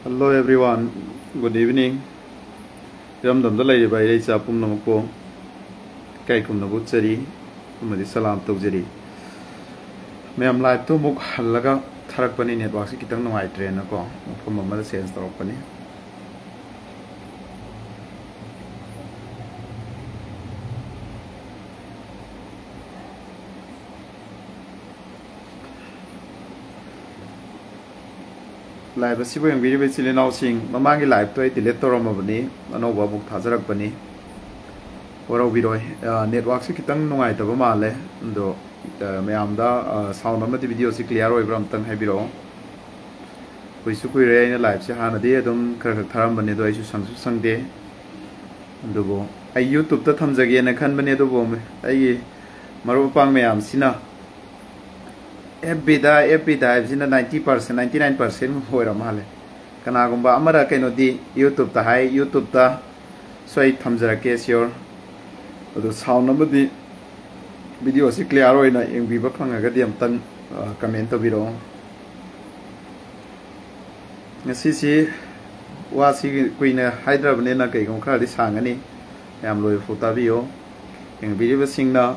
Hello everyone, good evening. Ram dam da lai bai lai cha pum nam ko kai kum na bu chari madi salam to jari. Me am live to muk halaga tharak pani network se kitang ngai train na ko ko mamma da sense torok pani. Live si bo yang video be chile naw sing mamang gi live to delete to rom bani ano ba buk thajarak bani oro biroi network se kitang nungai ta ba male ndo mayam da sound amati video si clear oi bram tang habiro koi su koi re na live se hana de dum khar khar tharam bani do ai su sang de ndo bo ai youtube ta thamjage na khan bani do bo me ai maru pang mayam sina FB da sina 90% 99% hoi ram hale kana gumba amara kaino di youtube ta hai youtube ta soi thamjara ke sure odo sound number di video si clear oi na eng bi ba khanga ga diam tan comment to biro ngasi si wa si kuina hyderabad ne na kai gong khara di sangani yam loi futa bio eng video sing na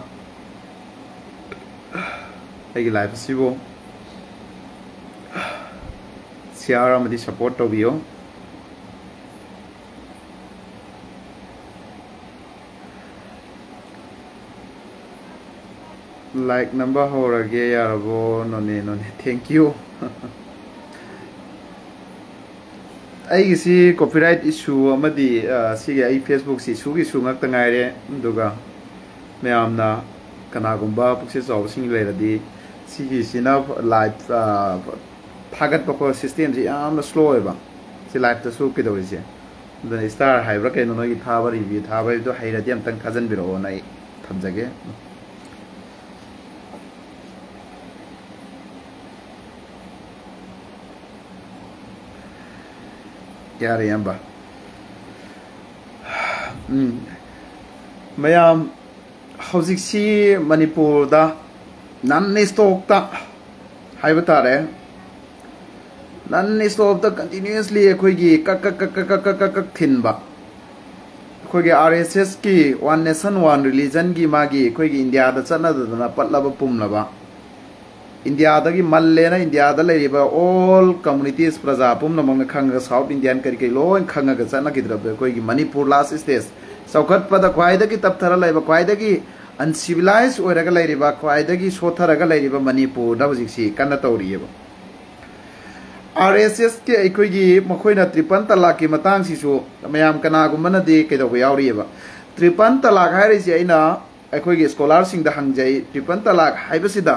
ai live sibo share amadi support to bio like number hora ge yarabo no ne thank you ai si copyright issue amadi si ge ai facebook si su gi su ngak ta ngai re duga me amna kana gumba pukse chaw sing le radi si sina live target ko system ji amna slow eba si live ta su ke do ji the star hybra ke no gi tha ba review tha ba do haira diam tang khajan biro nai thamjage yare yamba mayam hauzik si manipur da nan ne stock ta haiba tare nan ne stock ta continuously khoi gi kak thin ba khoi gi RSS ki one nation one religion gi magi khoi gi india da chana da patla ba pumla ba india da gi malle na india da le ba all communities praja pumna mong khang south indian kari kai loin khanga ga chana ki drab khoi gi manipur last stage saukat pada khwai da ki tapthara lai ba khwai da gi uncivilized oraga lairiba khwaidagi sotharaga lairiba manipur da hojiksi kana tawriba RSS ke aikoigi makhoina tripan talak ki matang sisu mayam kana gumana de kedo yauriba tripan talak hairi si aina aikoigi scholar sing da hangjai tripan talak haibasida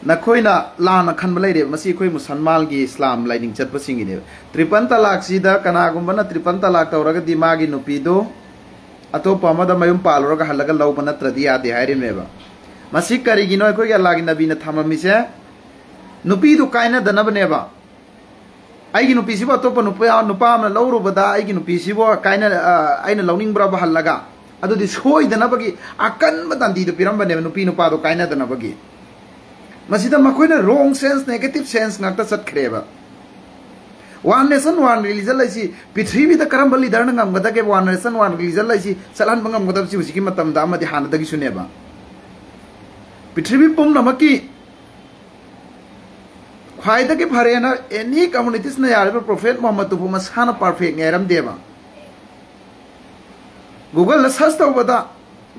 nakhoina lana khanba laire masi khoi musalman gi islam lining chatpa singine tripan talak sida kana gumana tripan talak tawraga dimagi nupido atau pamada mayum palura ka halaga laubana tradiya de hairi meba masik kari gino ko ya lagi nabi na thamami se nupi du kaina dana baneba ai gi nupi sibo to nupa na lauru bada ai gi nupi sibo kaina aina launing bra ba halaga adu di soi dana bagi akan badan di du piram baneba nupi nupa do kaina dana bagi masida makoina wrong sense negative sense ngakta sat khreba one nation one religion lai si prithvi da karam bali dar ngam gada ke one nation one religion lai si salan bangam gada si usiki matam da amadi hana da gi suneba prithvi pum namaki khwai da ke phare na any communities na yar prophet muhammad tu masana perfect ngeram deba google la search taw bada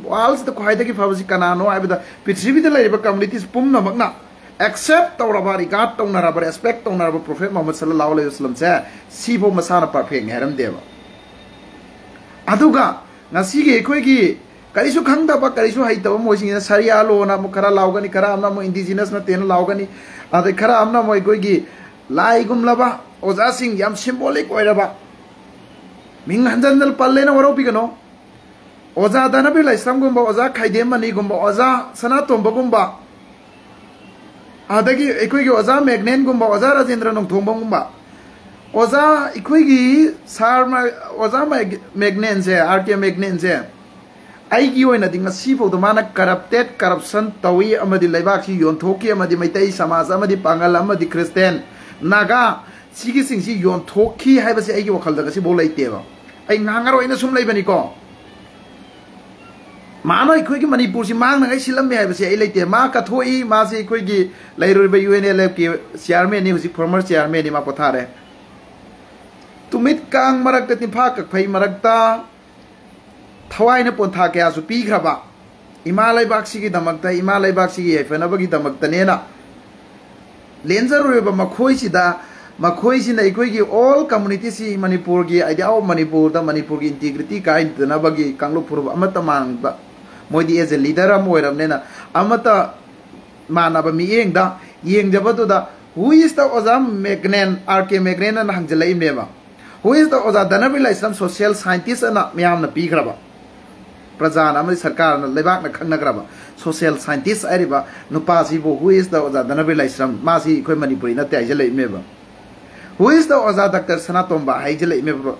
walls da khwai da ke phawsi kanano aibada prithvi da lai ba communities pum namak na accept tawraba regard tawnaraba respect tawnaraba prophet muhammad sallallahu alaihi wasallam sa sibo masana perfect ngeram deba aduga ngasi ge khoi gi karisu khangda ba karisu haitaba moising saria lo na mo khara laugani khara amna mo indigenous na ten laugani ade khara amna mo khoi gi lai gumlaba oja sing yam symbolic oiraba ming hanjandal palle na waro bigano oja dana bi islam gumba oja khaide mani gumba oja sanatom bagumba adagi ekoigi oza magnen gumba oza rajendra nong thongba gumba oza ekoigi sarma oza magnen se RT magnen se aigi oina dinga sifo do mana corruption tawi amadi laibak si yon thoki amadi maitai samaj amadi pangal amadi christian naga सिगी सिंसी योन थोखी हाइबसे आइगी वखलदा गसी बो लैतेबा आई ngangaroina sum laibani ko मानो इखोई की मणिपुर से मांग नgai सिलम है बसे आई लेते मा कथोई मा से इखोई की लाइरोब यूएनएलएफ की चेयरमैन ने हुसी फॉर्मर चेयरमैन ने मा पथारे तुमित कांग मरक तिफा कखै मरकता थवाइन पोंथा क्या सु पीखरबा इमालय बाक्सी की दमकता इमालय बाक्सी की एफनबगी दमकता नेना लेंजर रोब मखोई सिदा मखोई सिना इखोई की ऑल कम्युनिटी सी मणिपुर की आइडिया ऑफ मणिपुर की इंटीग्रिटी काइन दनबगी कांगलो पुरब अमत मांगबा मोदी एज ए लीडर अमोरमनेना अमता मानबा मियेंगदा येंगजबदुदा हु इज द ओजा मैग्नेन आरके मैग्नेन न हंगजलैमेबा हु इज द ओजा दनबिला इस्लाम सोशल साइंटिस्ट ना म्यामना पीखरबा प्रजा ना सरकार न लेबाक न खंगनग्रबा सोशल साइंटिस्ट आरिबा नुपासिबो हु इज द ओजा दनबिला इस्लाम मासी इखोय मणिपुरी नते आइजलैमेबा हु इज द ओजा डॉक्टर सनातोंबा हाइजलैमेबा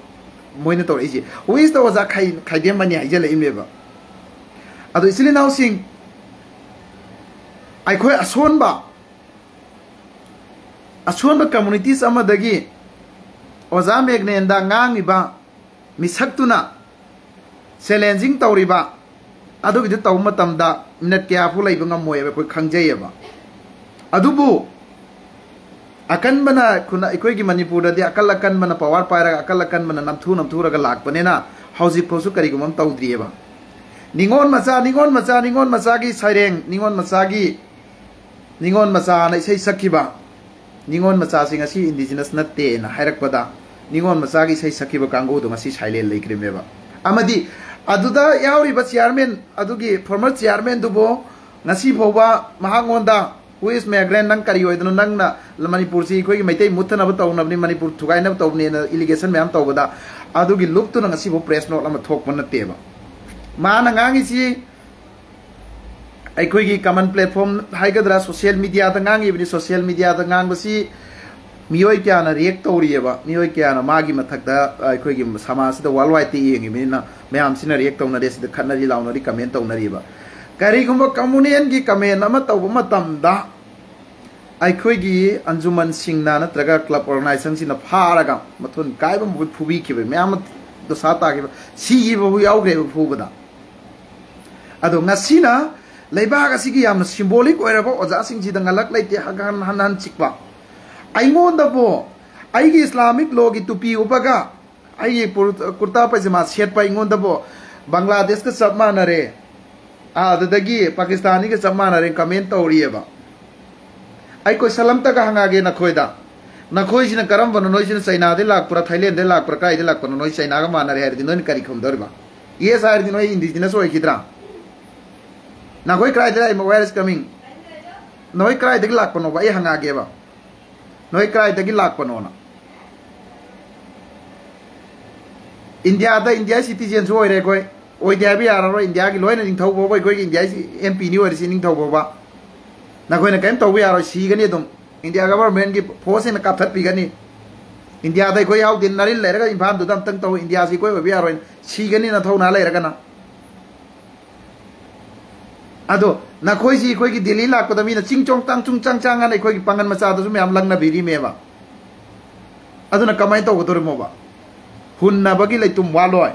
मोइना तोरइजी हु इज द ओजा खाइदेम मनि हाइजलैमेबा अदो इसलिए नाउ सिंह आइखोय असोनबा कम्युनिटीज अमदगी ओजा मेग्नेंदा ngangiba मिसक्तुना चैलेंजिंग तौरिबा अदुगिदि तौ मतमदा मिनट क्या फु लैब ngमोय कोइ खंगजैयबा अदुबु अकनबना खुना इखोयगी मणिपुर दि अकन पावर पायरा अकन नमथुरगा लाकपनेना हौजिक फोसु करिगुमम तौद्रियबा निंगोन मचा की साइरेंग निंगोन मचा ना इसे सखिबा निंगोन मचा सिंग असि इंडिजिनस नते ना हायरकपदा निंगोन मचा की इसे सखिबा कांगो दो ngasi साइलेंट लेक्रिमेबा अमदि अदुदा यावरिबा चेयरमैन अदुगी फॉर्मर चेयरमैन दुबो ngasi फोबा महांगोंदा हु इज मैग्रेन नंग करी होइदनो नंगना मणिपुर सी कोई मैतै मुथनब तौनबनि मणिपुर थुगाइनब तौबनि इलिगेशन मैम तौबदा अदुगी लुक्तु ngasi बो प्रेस नोट अमा थोकपन नतेबा माना ngangi अखोगी कमन प्लेटफॉर्म हाइगद्रा social media ngangi social media ngangbasi मियोय क्या ना रिएक्ट तौरियबा मियोय क्या ना मागी मथकदा अखोगी समाज द वर्ल्ड वाइड ती येंगी मिना मैम सिना रिएक्ट तौनरे सिद खनरी लाउनरी कमेंट तौनरीबा करीगुम्बा कम्युनियन की कमेंट अमा तौबा मतमदा अखोगी अंजुमन सिंगना नत्रगा क्लब ऑर्गेनाइजेशन सिना फारगा मथुन कायबा मुबि फुबी किबे मैम दो साता के सीगी बबु यावग्रे फुबदा अदो ngasiना leibaga sigi yamna symbolic oiraba oja singji da ngalak leite hagan hanan chikba aingon da bo aigi islamic law gi tupi upaga aigi kurta pajama set pa aingon da bo bangladesh ka sabmana re adagi pakistani ka sabmana re comment tawriyaba ai ko salam ta ga hangage na khoida na khoi sina karam bano noi sina china de lak pura thailand de lak pura kai de lak pura noi china ga mana re herdi noi kari khom dorba ye sair di noi indigenous oi kidra na koi cry de where is coming noi cry de lak pano ba ai hangage ba noi cry de lak pano na india citizen so oi re koi oi dia bi ara ro india gi loina ning thau bo koi india mp ni oi si ning thau bo ba na koi na kaim tau bi ara si gani dum India government की force in काथत पीगनी India दai कोई याव दिन नरिल लेरगा इम्फाल दुदम तंग तो India सी कोई बि आरो सीगनी ना थौना लेरगा ना अदो ना कोई सी कोई की दिल्ली लाक पदमी ना चिंगचोंग तांग चुंग चांग चांग ना कोई की पंगन मचा तो मैम लंगना बिरी मेबा अदो ना कमाई तो गदोर मोबा हुन्ना बगी लेतुम वालोय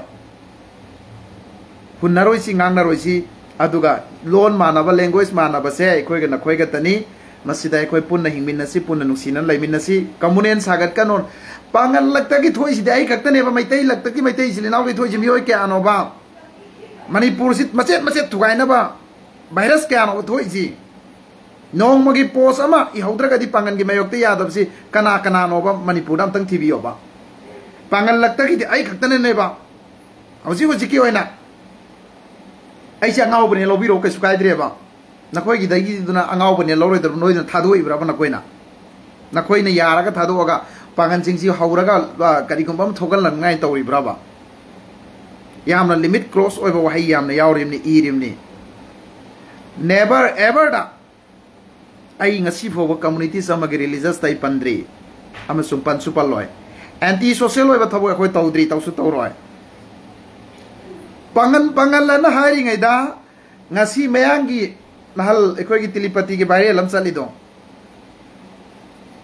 हुन्ना रोइसी ngang ना रोइसी अदुगा लोन मानबा लैंग्वेज मानबा से कोई के ना कोई के तनी मसीदा कोई पुन्ना हिंगमिनसी पुन्ना नुसीना लैमिनसी कम्युनियन सागत कनोन पांगन लगता की थोई सिदे आई खक्तने बा मैतै लगता की मैतै सिलिनाव की थोई जिमियोय के आनोबा मणिपुर सित मचेत मचेत थुगाइनबा भाइरस के आनो थोई जी नोंमगी पोस अमा इहौद्रगदी पांगन की मयोक्ते यादबसी कना कना नोबा मणिपुर दम तंग थिबियोबा पांगन लगता की आई खक्तने नेबा हौजी हौजी की होइना ऐसे अंगावबने लोबिरो के सुकाइद्रेबा नखोई की दगी दुना अंगाव बने लौरे दर नोइ थादोइ ब्राबा नखोइना नखोइना यारागा थादोगा पागन सिंसी हौरगा करिगुंबम थोगल लंगाइ तौरि ब्राबा यामना लिमिट क्रॉस ओइबा वहाई यामना यावरिमनि इरिमनि नेवर एवर दा आई ngasi फोबा कम्युनिटी समगे रिलीजियस ताइ पंद्री अमसुम पंसुपल लॉय एंटी सोशल ओइबा थबो अखोइ तौद्री तौसु तौरोय पांगन लना हारिङैदा ngasi मयांगी नहल अखोई की तिलीपति के बारे लम चली दो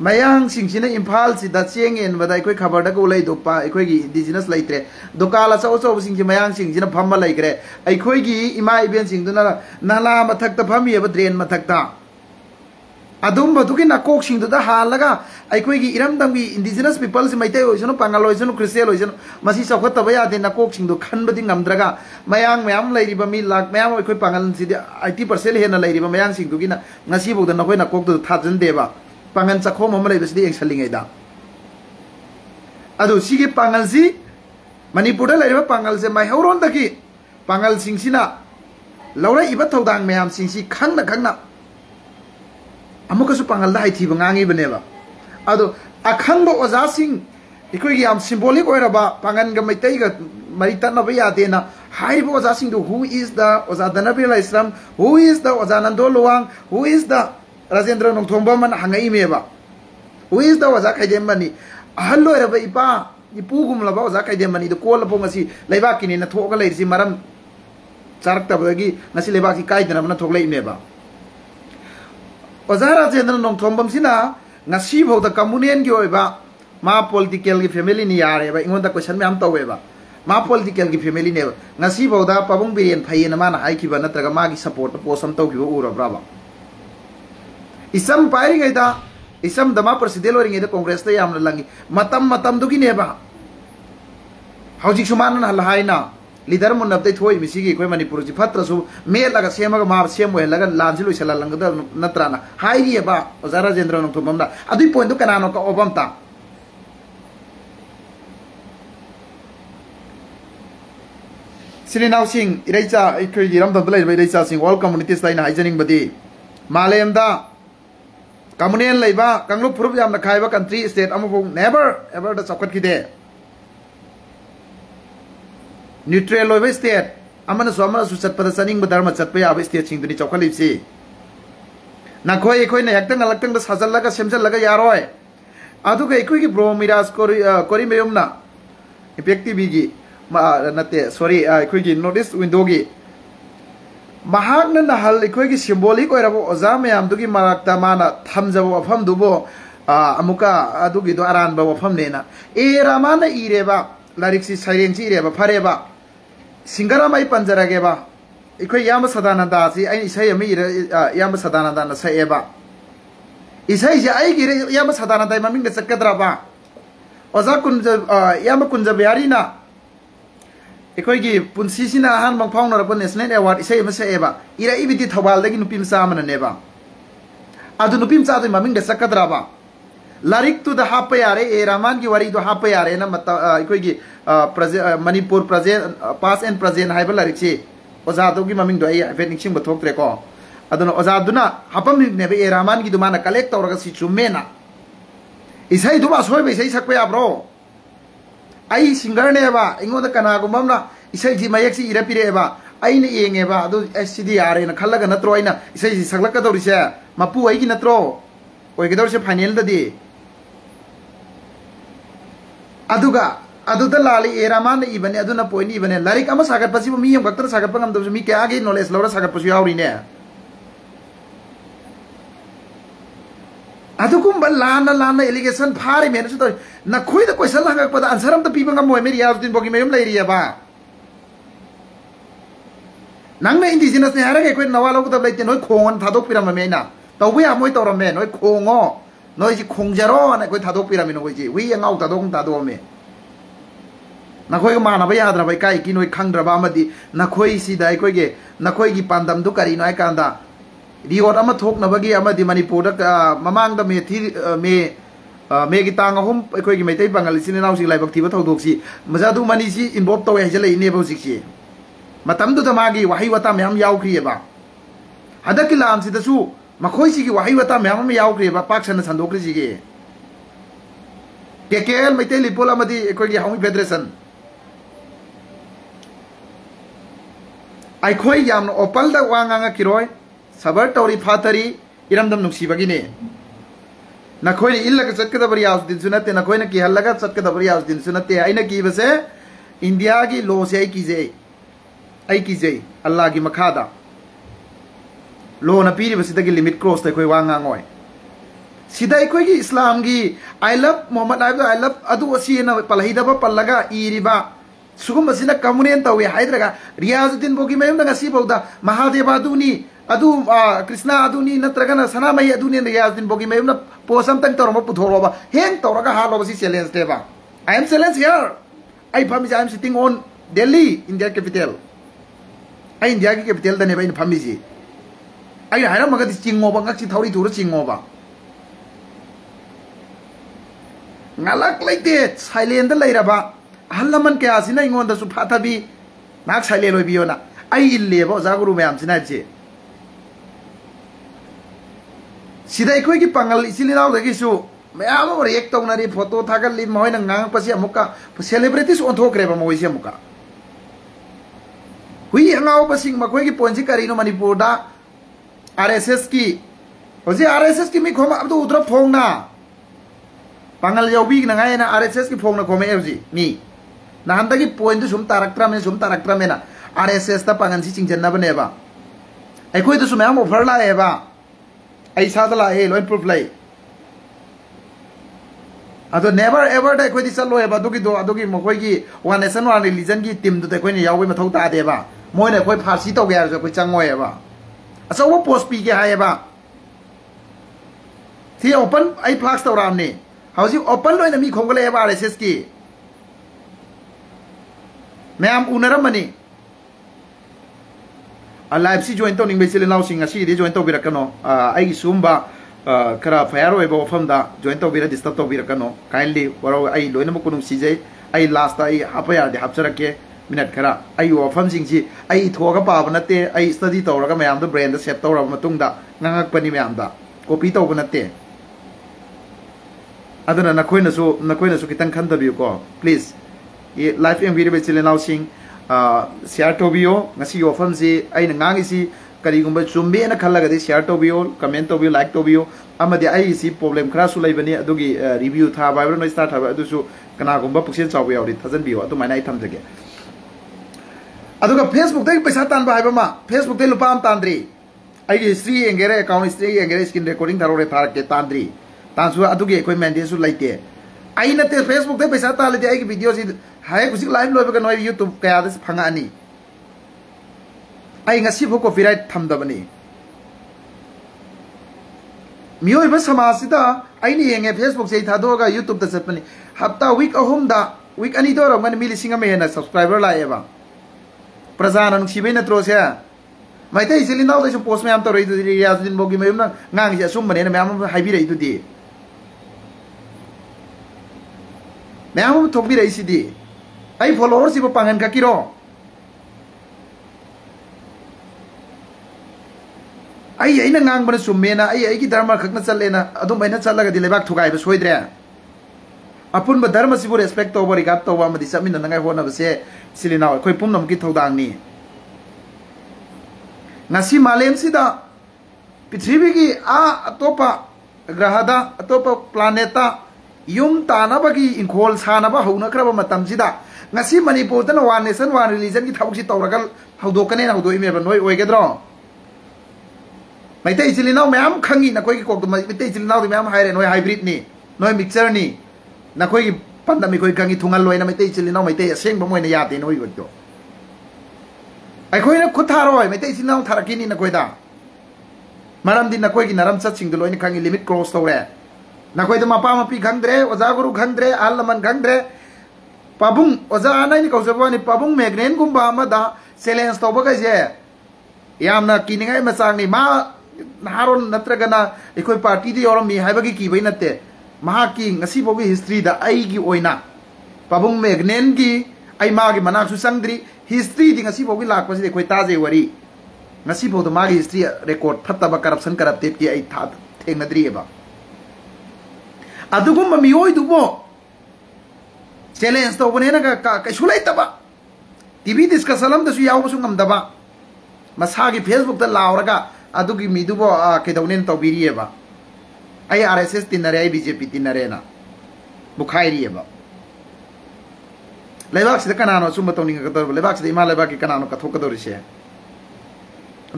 mayang singchina imphal si da cheng en bada ikoi khabar da ko lai do pa ikoi gi indigenous laitre dokala chau chau singchi mayang singchina phamma laikre ikoi gi ima iben singduna nala mathak ta phami aba drain mathak ta adum baduki na kok sing da halaga ikoi gi iramdam gi indigenous people si maitai oisono pangal oisono christian oisono masi chawkhat ta baya de na kok sing do khan badi ngamdraga mayang mayam lairiba mi lak mayam ikoi pangal si 80% hena lairiba mayang sing dugi na ngasi boda na koi na kok do thajan deba pangan chakho mama lai basi eng salingai da adu sige pangal si manipur da lairiba pangal se mai hauron da ki pangal sing sina laura iba thodang mayam sing si khangna amukasu pangal da haithi bangangi baneba ado akhangbo oza sing ikoi gi am symbolic oiraba pangan ga maitai ga marita na baya dena haibo oza sing do who is the oza danabila islam who is the oza nando luang who is the Rajendra Nongthomba man hangai meba who is the oza kaidem mani ahallo eraba ipa ipu gumlaba oza kaidem mani do kola po ngasi leiba kini na thoga leisi maram charak tabagi ngasi leiba ki kaidena na thoglai meba oza Rajendra Nongthomba sina ngasi bho da communion gi oiba ma political gi family ni yare ba ingon da question me am taweba ma political gi family ne ngasi bho da pabung biren phayena mana haiki ba natraga ma gi support posam taw gi ura braba isam pairi ngai da isam dama president loring ida congress ta yam langi matam du gi ne ba hauji suman na haina leader mun nabdai thoi misi gi koi manipur ji phatra su me laga sema ga ma sem we laga lanji lu sala lang da natrana hairi ba ozara jendra no to bamda adui point du kana no ka obam ta Silinau sing iraicha ikoi giram da lai iraicha sing all communities line haijaning badi malem da communion laiba kanglu phurup yam na khaiba country state amupong never ever da chakhat ki de neutral loiba state amana so amana su chat pada saning dharma chat pa ya state sing duni chakhalip si na khoi na yaktang alaktang da sajal laga semjal laga yaroi adu ga ikoi gi bro miras kori meyum na effective gi ma nate sorry ikoi gi notice window gi mahakna nahal ikoi gi symbolic oirabo oza mayam dugi marakta mana thamjabo afam dubo amuka adugi do aran ba afam nena e ramana ireba lariksi saireng si ireba fareba singara mai panjarage ba ikoi yam sadananda si ai isai ami yam sadananda na saeba isai ja ai gi yam sadananda maming da sakadra ba oza kunja yam kunja biari na ikoi gi punsi sina han bang phang na national award isai ma saeba ira ibiti thawal dagi nupim sa mana neba adu nupim sa du maming da sakadra ba larik tu da hapa yare e raman gi wari do hapa yare na mata ikoi gi manipur present past and present haibal larik chi oza do gi maming do ai vet ningsing ba thok tre ko aduna oza duna hapam ne be e raman gi du mana collect tawraga si chumena isai du ba soi be isai sakpa ya bro ai singer ne ba ingo da kana gumam na isai ji mayak si ira pire ba ai ne yenge ba adu SCD are na khalaga na tro aina isai ji saklak ka dori se mapu ai gi na tro oi ge dor se final da di aduga aduda lali eraman ibane aduna point ibane larik ama sagat pasi mi yam gaktar sagat pangam do mi kya age knowledge lora sagat pasi yauri ne adukum lana allegation phari men su to na khoi da question la pada answer am ta pi bangam moi meri yaudin bogi meyum lai riya ba nang na indigenous ne harage koi nawalo ko da lai te noi khongon thadok piram me na tawbu ya moi tawram me noi khongo noi ji khongjaro na koi thadok piram me no koi ji wi ngau tadok ta do me na khoi ma na ba yadra bai kai ki noi khangdra ba amadi na khoi si dai koi ge na khoi gi pandam du kari noi kanda riot ama thok na bagi amadi manipur da mamang da me thi me gi tang ahum koi gi meitai bangal sin naw si lai bak thi ba thodok si majadu mani si involve to he jale ne bo sik si matam du da magi wahi wata me am yaw khri ba hadaki lam si da su makhoi si gi wahi wata me am yaw khri ba pak san sandok ri si gi KKL meitai lipol amadi koi gi hawi federation ai khoi yam no opal da wanga kiroi sabar tauri fatari iramdam nuksi bagine na khoi ni illa ka chatka da bari aus din sunate na khoi na ki halaga chatka da bari aus din sunate aina ki base india gi law se ai ki je allah gi makhada law na piri base da gi limit cross ta khoi wanga ngoi सिदा अखोगी इस्लाम की I love Mohammad I love अदु असीना पलहिदबा पल्लगा इरिबा सुगम असिना कम्युनियन तवे हाइद्रगा रियाजुद्दीन बोगी मयम नगा सिबौदा महादेव अदुनी अदु कृष्णा अदुनी नत्रगना सनामई अदुनी रियाजुद्दीन बोगी मयम पोस्ट अमतंग तौरमा पुथोरोबा हेंग तौरगा हालोबा सि चैलेंज देबा आई एम चैलेंज हियर आई फमिज I am sitting on Delhi India capital आई इंडिया की कैपिटल दने बा इन फमिजी आई हायरा मगदि चिंगोबा ngak si thori thura चिंगोबा ngalak laite silent lairaba halaman kya sina ingon da su phathabi nak silent loi biona ai ille bo jaguru mayam sina je sidai koi ki pangal isili naw da ki su mayam react tong nari photo thagal li moi na ngang pasi amuka celebrities on thok reba moi se amuka hui angau pasing makoi ki ponji karino manipur da RSS ki oje RSS ki mi khoma abdu udra phong na pangal yaubi na ngai na RSS ki phong na khome evji mi na handa ki point sum taraktra me na RSS ta pangan si chingjan na bane ba ai khoi to sum am offer la e ba ai sa da la e loi proof lai ado never ever da khoi di sal lo e ba do ki mo khoi ki one nation one religion ki team du te khoi ni yawi ma thau ta de ba moi na khoi phasi to ga so khoi chang ngoi e ba asa wo post pi ke ha e ba thi open ai flags to ram ni hausi open loina mi khongale ba RSS ki मैम उनरमनी live से join तौनिंग बेसिल नाउसिंग असी दे join तौबिरकनो आई सुम्बा खरा फायर ओइबो वफमदा जॉइन तौबिरा डिस्टर्ब तौबिरकनो काइंडली वरो आई लोइनम कुनुम सिजे आई लास्ट आई हापा यादे हापचरके मिनट खरा आई वफम सिंगसी आई थोगा पाब नते आई स्टडी तौरगा मैम द ब्रेन द सेट तौरब मतुंगदा ngangak pani मैम दा कॉपी तौब नते aduna nakoinasu kitang khandabio ko please ये लाइफ एम वीडियो बेचिले नाउसिंग शेयर टोबियो ngasi ofam si aina ngangi si karigumba chumbe na khalaga de share tobiyo comment tobiyo like tobiyo amadi ai si problem khara su laibani adugi review tha ba no start ha adu su kana gumba puksel chaw yauri thajan biyo adu maina ai thamjage aduga facebook dai paisa tan ba haiba ma facebook dai lupa am tandri ai gi sri engere account sri engere skin recording tharore thar ke tandri tansu adugi koi mende su laite ai na te facebook dai paisa ta le ai gi video si hai kusik live loiba ka noi youtube kaya des phanga ani ai ngasi pho copyright thamdabani mioi ba samasida ai ni yenge facebook sei thadoga youtube ta chapani hafta week ahum da week ani do ram mili singa me na subscriber la eba prajana nung sibai na tro se mai tai sili naw da post me am to rei du ya din bogi me na ngang ja sum bane na me am hai bi rei du di me am thok bi rei si di ai followers ibo pangan ka kiro ai na ngang bana summena ai ki dharma khakna challena adum aina challaga di lebak thugai ba soidre apun ba dharma sibu respect to bori gap to wa madi samin na ngai hona ba se silina khoi pumnam ki thodang ni ngasi malem sida prithvi ki a atopa grahada atopa planeta yum tana ba ki inkhol sana ba hauna kraba matam sida ngasi manipur tan one nation one religion ki thawk si tawragal hawdokane na hawdoi me ba noi oigedro mai tai chilinaw mayam khangi na koi ki kok mai tai chilinaw mayam haire noi hybrid ni noi mixer ni na koi ki pandami koi khangi thungal loi na mai tai chilinaw mai tai aseng ba moi na yate noi goddo ai koi na khutharo mai tai chilinaw tharakini na koi da maram din na koi ki naram chat sing loi ni khangi limit cross tawre na koi da mapa mapi khangdre oja guru khangdre alaman khangdre pabung oja anai ni kausabani pabung megnen gumba amada silence tawba ga je yamna kiningai masang ni ma naharon natragana ekoi party di orom mi haibagi ki bai natte maha ki ngasi bogi history da ai gi oina pabung megnen gi ai ma gi manak su sangdri history di ngasi bogi lak pasi ekoi taje wari ngasi bo da ma gi history record phatta ba corruption corrupted ki ai tha thengna dri ba adugum mi oi dubo challenge to bone na ka sulai ta ba tv discussion da su yaw su ngam da ba masagi facebook da lauraga adugi midubo kedawnen tawbiri ba ai RSS tinare ai BJP tinare na bukhairi ba lebak sida kanano sumba tawning ka tor lebak sida ima lebak ki kanano ka thok dori se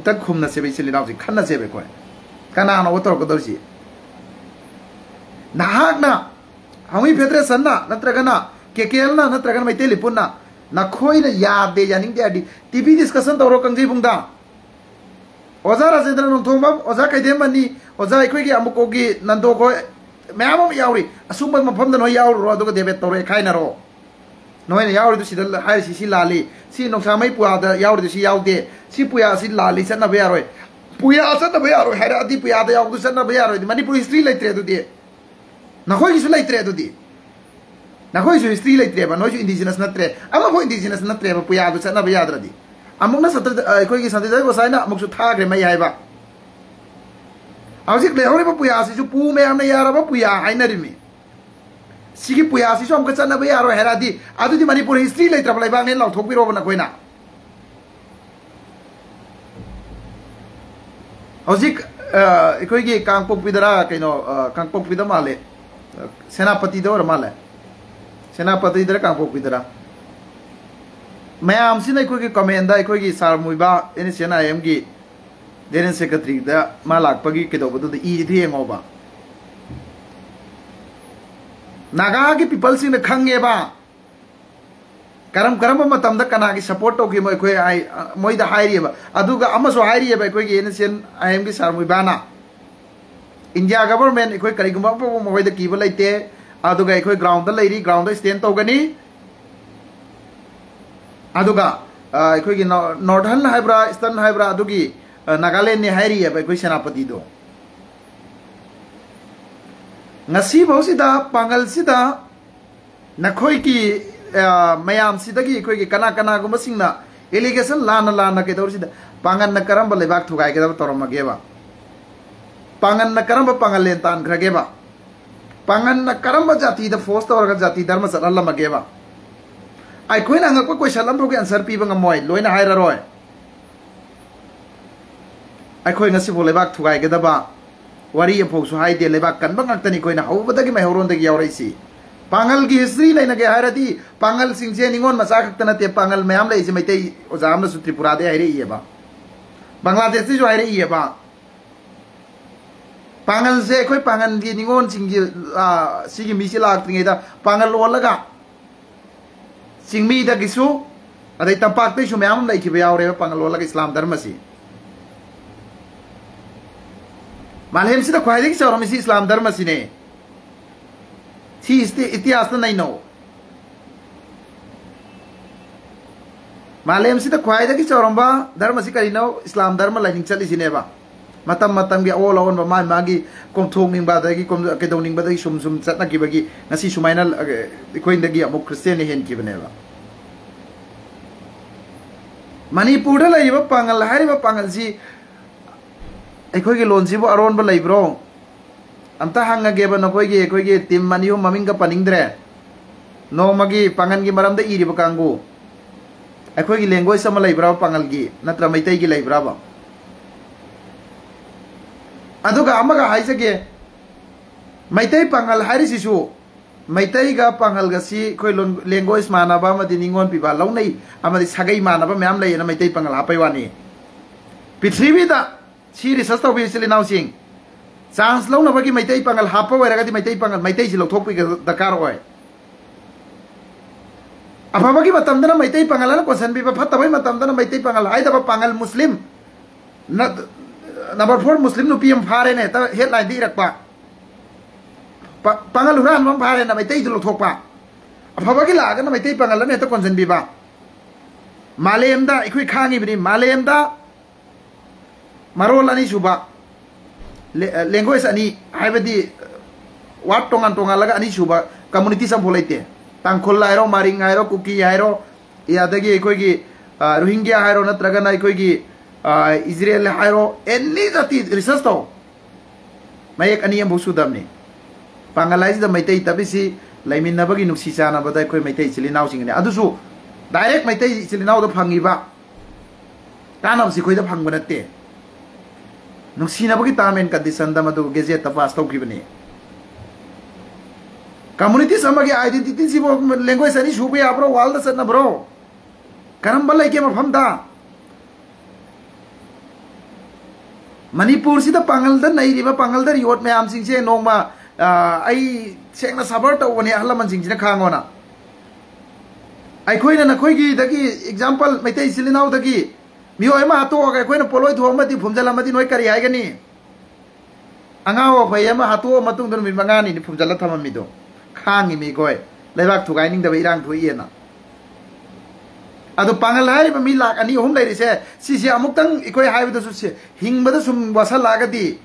tak khumna se be sili naw si khanna se be ko kanano otor ko dori नाहाकना हमी federation ना नत्रगना KKL ना नत्रगना मैते लिपुना नखोइना यादे यानिंगदे आदि TV discussion तौरो कंजी बुंदा ओजा राजेंद्र नोंथोंबम ओजा कैदेमनी ओजा अखोइगी अमुकोगी नंदोखो ma'am यावरी assume मफम no यावरो अदुगा देबेट तौरे खाइनारो नोइना यावरी सिदा हाइसि सि लाली सि नोंसामै पुयादा यावरी सि यावदे सि पुया सि लाली सनबे यारोय पुया सनबे यारोय हाइरा अदि पुयादा यावदु सनबे यारोय मणिपुर हिस्ट्री लेत्रे दुदि नखोइगिसु लेत्रे दुदि नखोइसु हिस्ट्री लेत्रे बा नोइसु इंडिजिनस नत्रे अमा खो इंडिजिनस नत्रे बा पुयादु सनबे याद्रदि अमुकना सत्र अखोइगी सन्तिजय गोसाइना अमुकसु थाग्रे मै हाइबा हौजिक लेहौरिबा पुयासिसु पु मैमना यारबा पुया हाइनरिमि सिगी पुयासिसु अमुक चनबा यारो हेरादि अदुदि मणिपुर हिस्ट्री लेत्रबा लाइबांगने लाउथोकबिरोबा नखोइना हौजिक अखोइगी कांगपोकपिदरा कइनो कांगपोकपिदा माले सेनापति दर माले सेनापति दर कांगपोकपिदरा मैम से अखोइगी कमेंदा अखोइगी सार मुइबा एनएसएन आईएम की जेनरल सेक्रेटरी दा मा लाकपगी केदोबदुद ई थेंगोबा नागा की पीपल सिंह खंगेबा करम करम मतमदा कनागी सपोर्ट तोगी मखोय आई मोइदा हाइरिबा अदुगा अमसो हाइरिबा अखोइगी एनएसएन आईएम की सार मुइबाना इंडिया गवर्नमेंट अखोइ करिगुमा मोइदा कीबा लैते अदुगा अखोइ ग्राउंड दा लैरी ग्राउंड दा स्टैंड तोगनी अदुगा अखोइगी नॉर्थर्न हाइब्रा ईस्टर्न हाइब्रा अदुगी नागालैंड ने हाइरिबा अखोइ सेनापति दो ngasi bosida pangal sida nakhoi ki mayam sida ki khoi ki kana kana gum singna allegation lana ke dor sida pangan na karam ba lebak thugai ke da torom ge ba pangan na karam ba pangal len tan gra ge ba pangan na karam ba jati da force tor ga jati dharma sal Allah ma ge ba ai khoi na ngak ko question lam ro ke answer pi ba ngamoi loina haira roi ai khoi ngasi bo lebak thugai ge da ba wari aphosu haide lebak kan bangak tani koina hobada gi mehron de yauraisi pangal gi history laina ge haradi pangal singje ningon masa khakta te pangal mayam lai je maitai ojam na su tripura de haire ye ba bangladesh se jo haire ye ba pangal se koi pangal gi ningon singji sigi mi sila tringe da pangal olaga singmi da gisu adai tampak te su mayam lai ki ba yaure pangal olaga islam dharma si मालहेम से ख्वाई चौरम से इस्लाम धर्म से इतिहास नहीं no मालहेम से ख्वाई चौरम धर्म से कहीं इस्लाम धर्म लाइनिंग चलीसीनेब की अवल अवन मागी कोमथोंगी कदौनी सूम सूम चटनागी सूमायना क्रिस्टियन हेनकीबनेब मणिपुर पांगल पांगल से अखोई लोनसीबो अरोनब लेब्रो अमता हंगेब नखोई टीम मनियो ममिंग पनिंद्रे नोमगी पांगन की मरम द इरिब कांगू अखोई लैंग्वेज सम लेब्रा पांगल की नत्र मैतै की लेब्राबा अदुगा अमगा हाइसगे मैतै पांगल हारिसिसु मैतै गा पांगल गसी खोई लैंग्वेज मानाबा मदि निंगोन पिबा लौनै अमदि सगै मानाबा मैम लेना मैतै पांगल हापैवानी पृथ्वीदा सी रिसर्च तौबी इचली नाउसिंग चांस लौनबगी मैतै पांगल हापा वैरगदि मैतै पांगल मैतै सि लौथोकपि दरकार ओय अफाबगी मतमदना मैतै पांगल न क्वेश्चन बिबा फतबै मतमदना मैतै पांगल हाइदबा पांगल मुस्लिम नंबर 4 मुस्लिम नुपी हम फारे ने त हेडलाइन दि रखपा पांगल हुरान हम फारे न मैतै लौथोकपा अफाबगी लागन मैतै पांगल ने त क्वेश्चन बिबा मालेमदा इखुइ खांगी बिनि मालेमदा मरोल अनी सुबा लैंग्वेज अनी हाइबदी वाट टोंगान टोंगान लगा अनी सुबा कम्युनिटी सब बोलते तांखोल हाइरो मारिंग हाइरो कुकी हाइरो यादगी अखोइगी रोहिंग्या हाइरो नत्रगना अखोइगी इजराइल हाइरो एनी जाति रिसर्च तो मयक अनी हम सुदमनी पांगलाइज द मैतै तबिसी लैमिनबगी नुक्सी चानाबदा अखोइ मैतै चिलिनाव सिंगने अदुसु डायरेक्ट मैतै चिलिनाव द फंगिबा तानाबसी खोइदा फंग बनते नुक्सीनबगी टर्म एंड कंडीशन दमदु गेजेट पास तौखिबने कम्युनिटी समगी आइडेंटिटी सिबो लैंग्वेज अनि सुबे आब्रो वाल द सना ब्रो करम बलै के मफमदा मणिपुर सिदा पांगल द नैरिबा पांगल द रियोट मैम सिंसे नोमा ai sengna sabar tawani ahlaman singina khangona ai khoina na khoigi dagi example maitai silinau dagi mioi ma to ga khoina poloi thom ma di phumjala ma di noi kari hai gani angawo phai ma hato matung don mi mangani ni phumjala thamam mi do khangi mi goi leibak thugai ning da irang thui na adu pangal hai ba mi lak ani hum lai ri se si si amuk tang ikoi hai ba su se hing ba da sum wasa laga di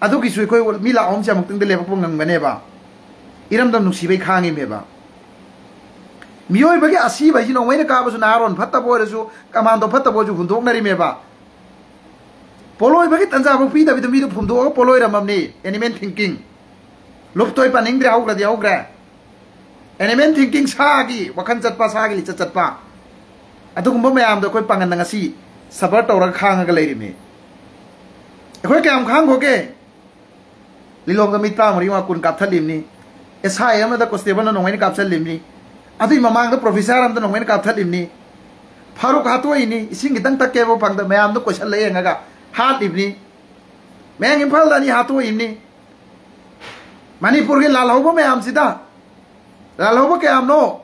adu ki su ikoi mi la om se amuk tang de lebak pung ngam gane ba iram dam nuksi bai khangi me ba mioi ba ge asi ba ji no mai na ka ba su na ron phatta bo re su kamando phatta bo ju hundok na ri me ba poloi ba ge tanja ba pi da bi mi do phum do poloi ram am ni element thinking lop toy pa ning dra hau gra di hau gra element thinking sagi wakan chat pa sagi li chat pa adu gumba mayam do koi pangan nga si sabar tawra khang ga leiri me koi kam khang go ge lilom ga mitra mari ma kun kap thalim ni esai am da constable no ngai kap thalim ni adu mamang da professor am da ngai kap thalim ni faruk hatoi ni ising gidang tak ke bo pang da mayam do question le nga ga hat ibni meng impal da ni hatoi ni manipur ge lal hobo mayam sida lal hobo ke am no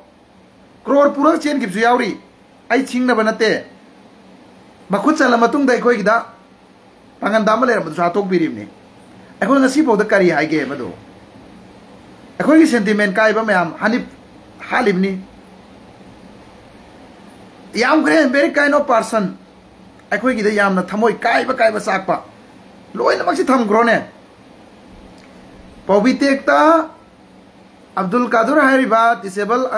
crore pura chen gip su yauri ai ching na banate bakut sala matung dai khoi gida pangan dam le ram sa tok birim ni akon ngasi bo da kari hai ge mado akoi gi sentiment kai ba mayam hanip halib ni yam grand very kind of person akoi gi da yam na thamoi kai ba sak pa loi na mak si tham gro ne Pobitekta Abdul Kadur Hariba disable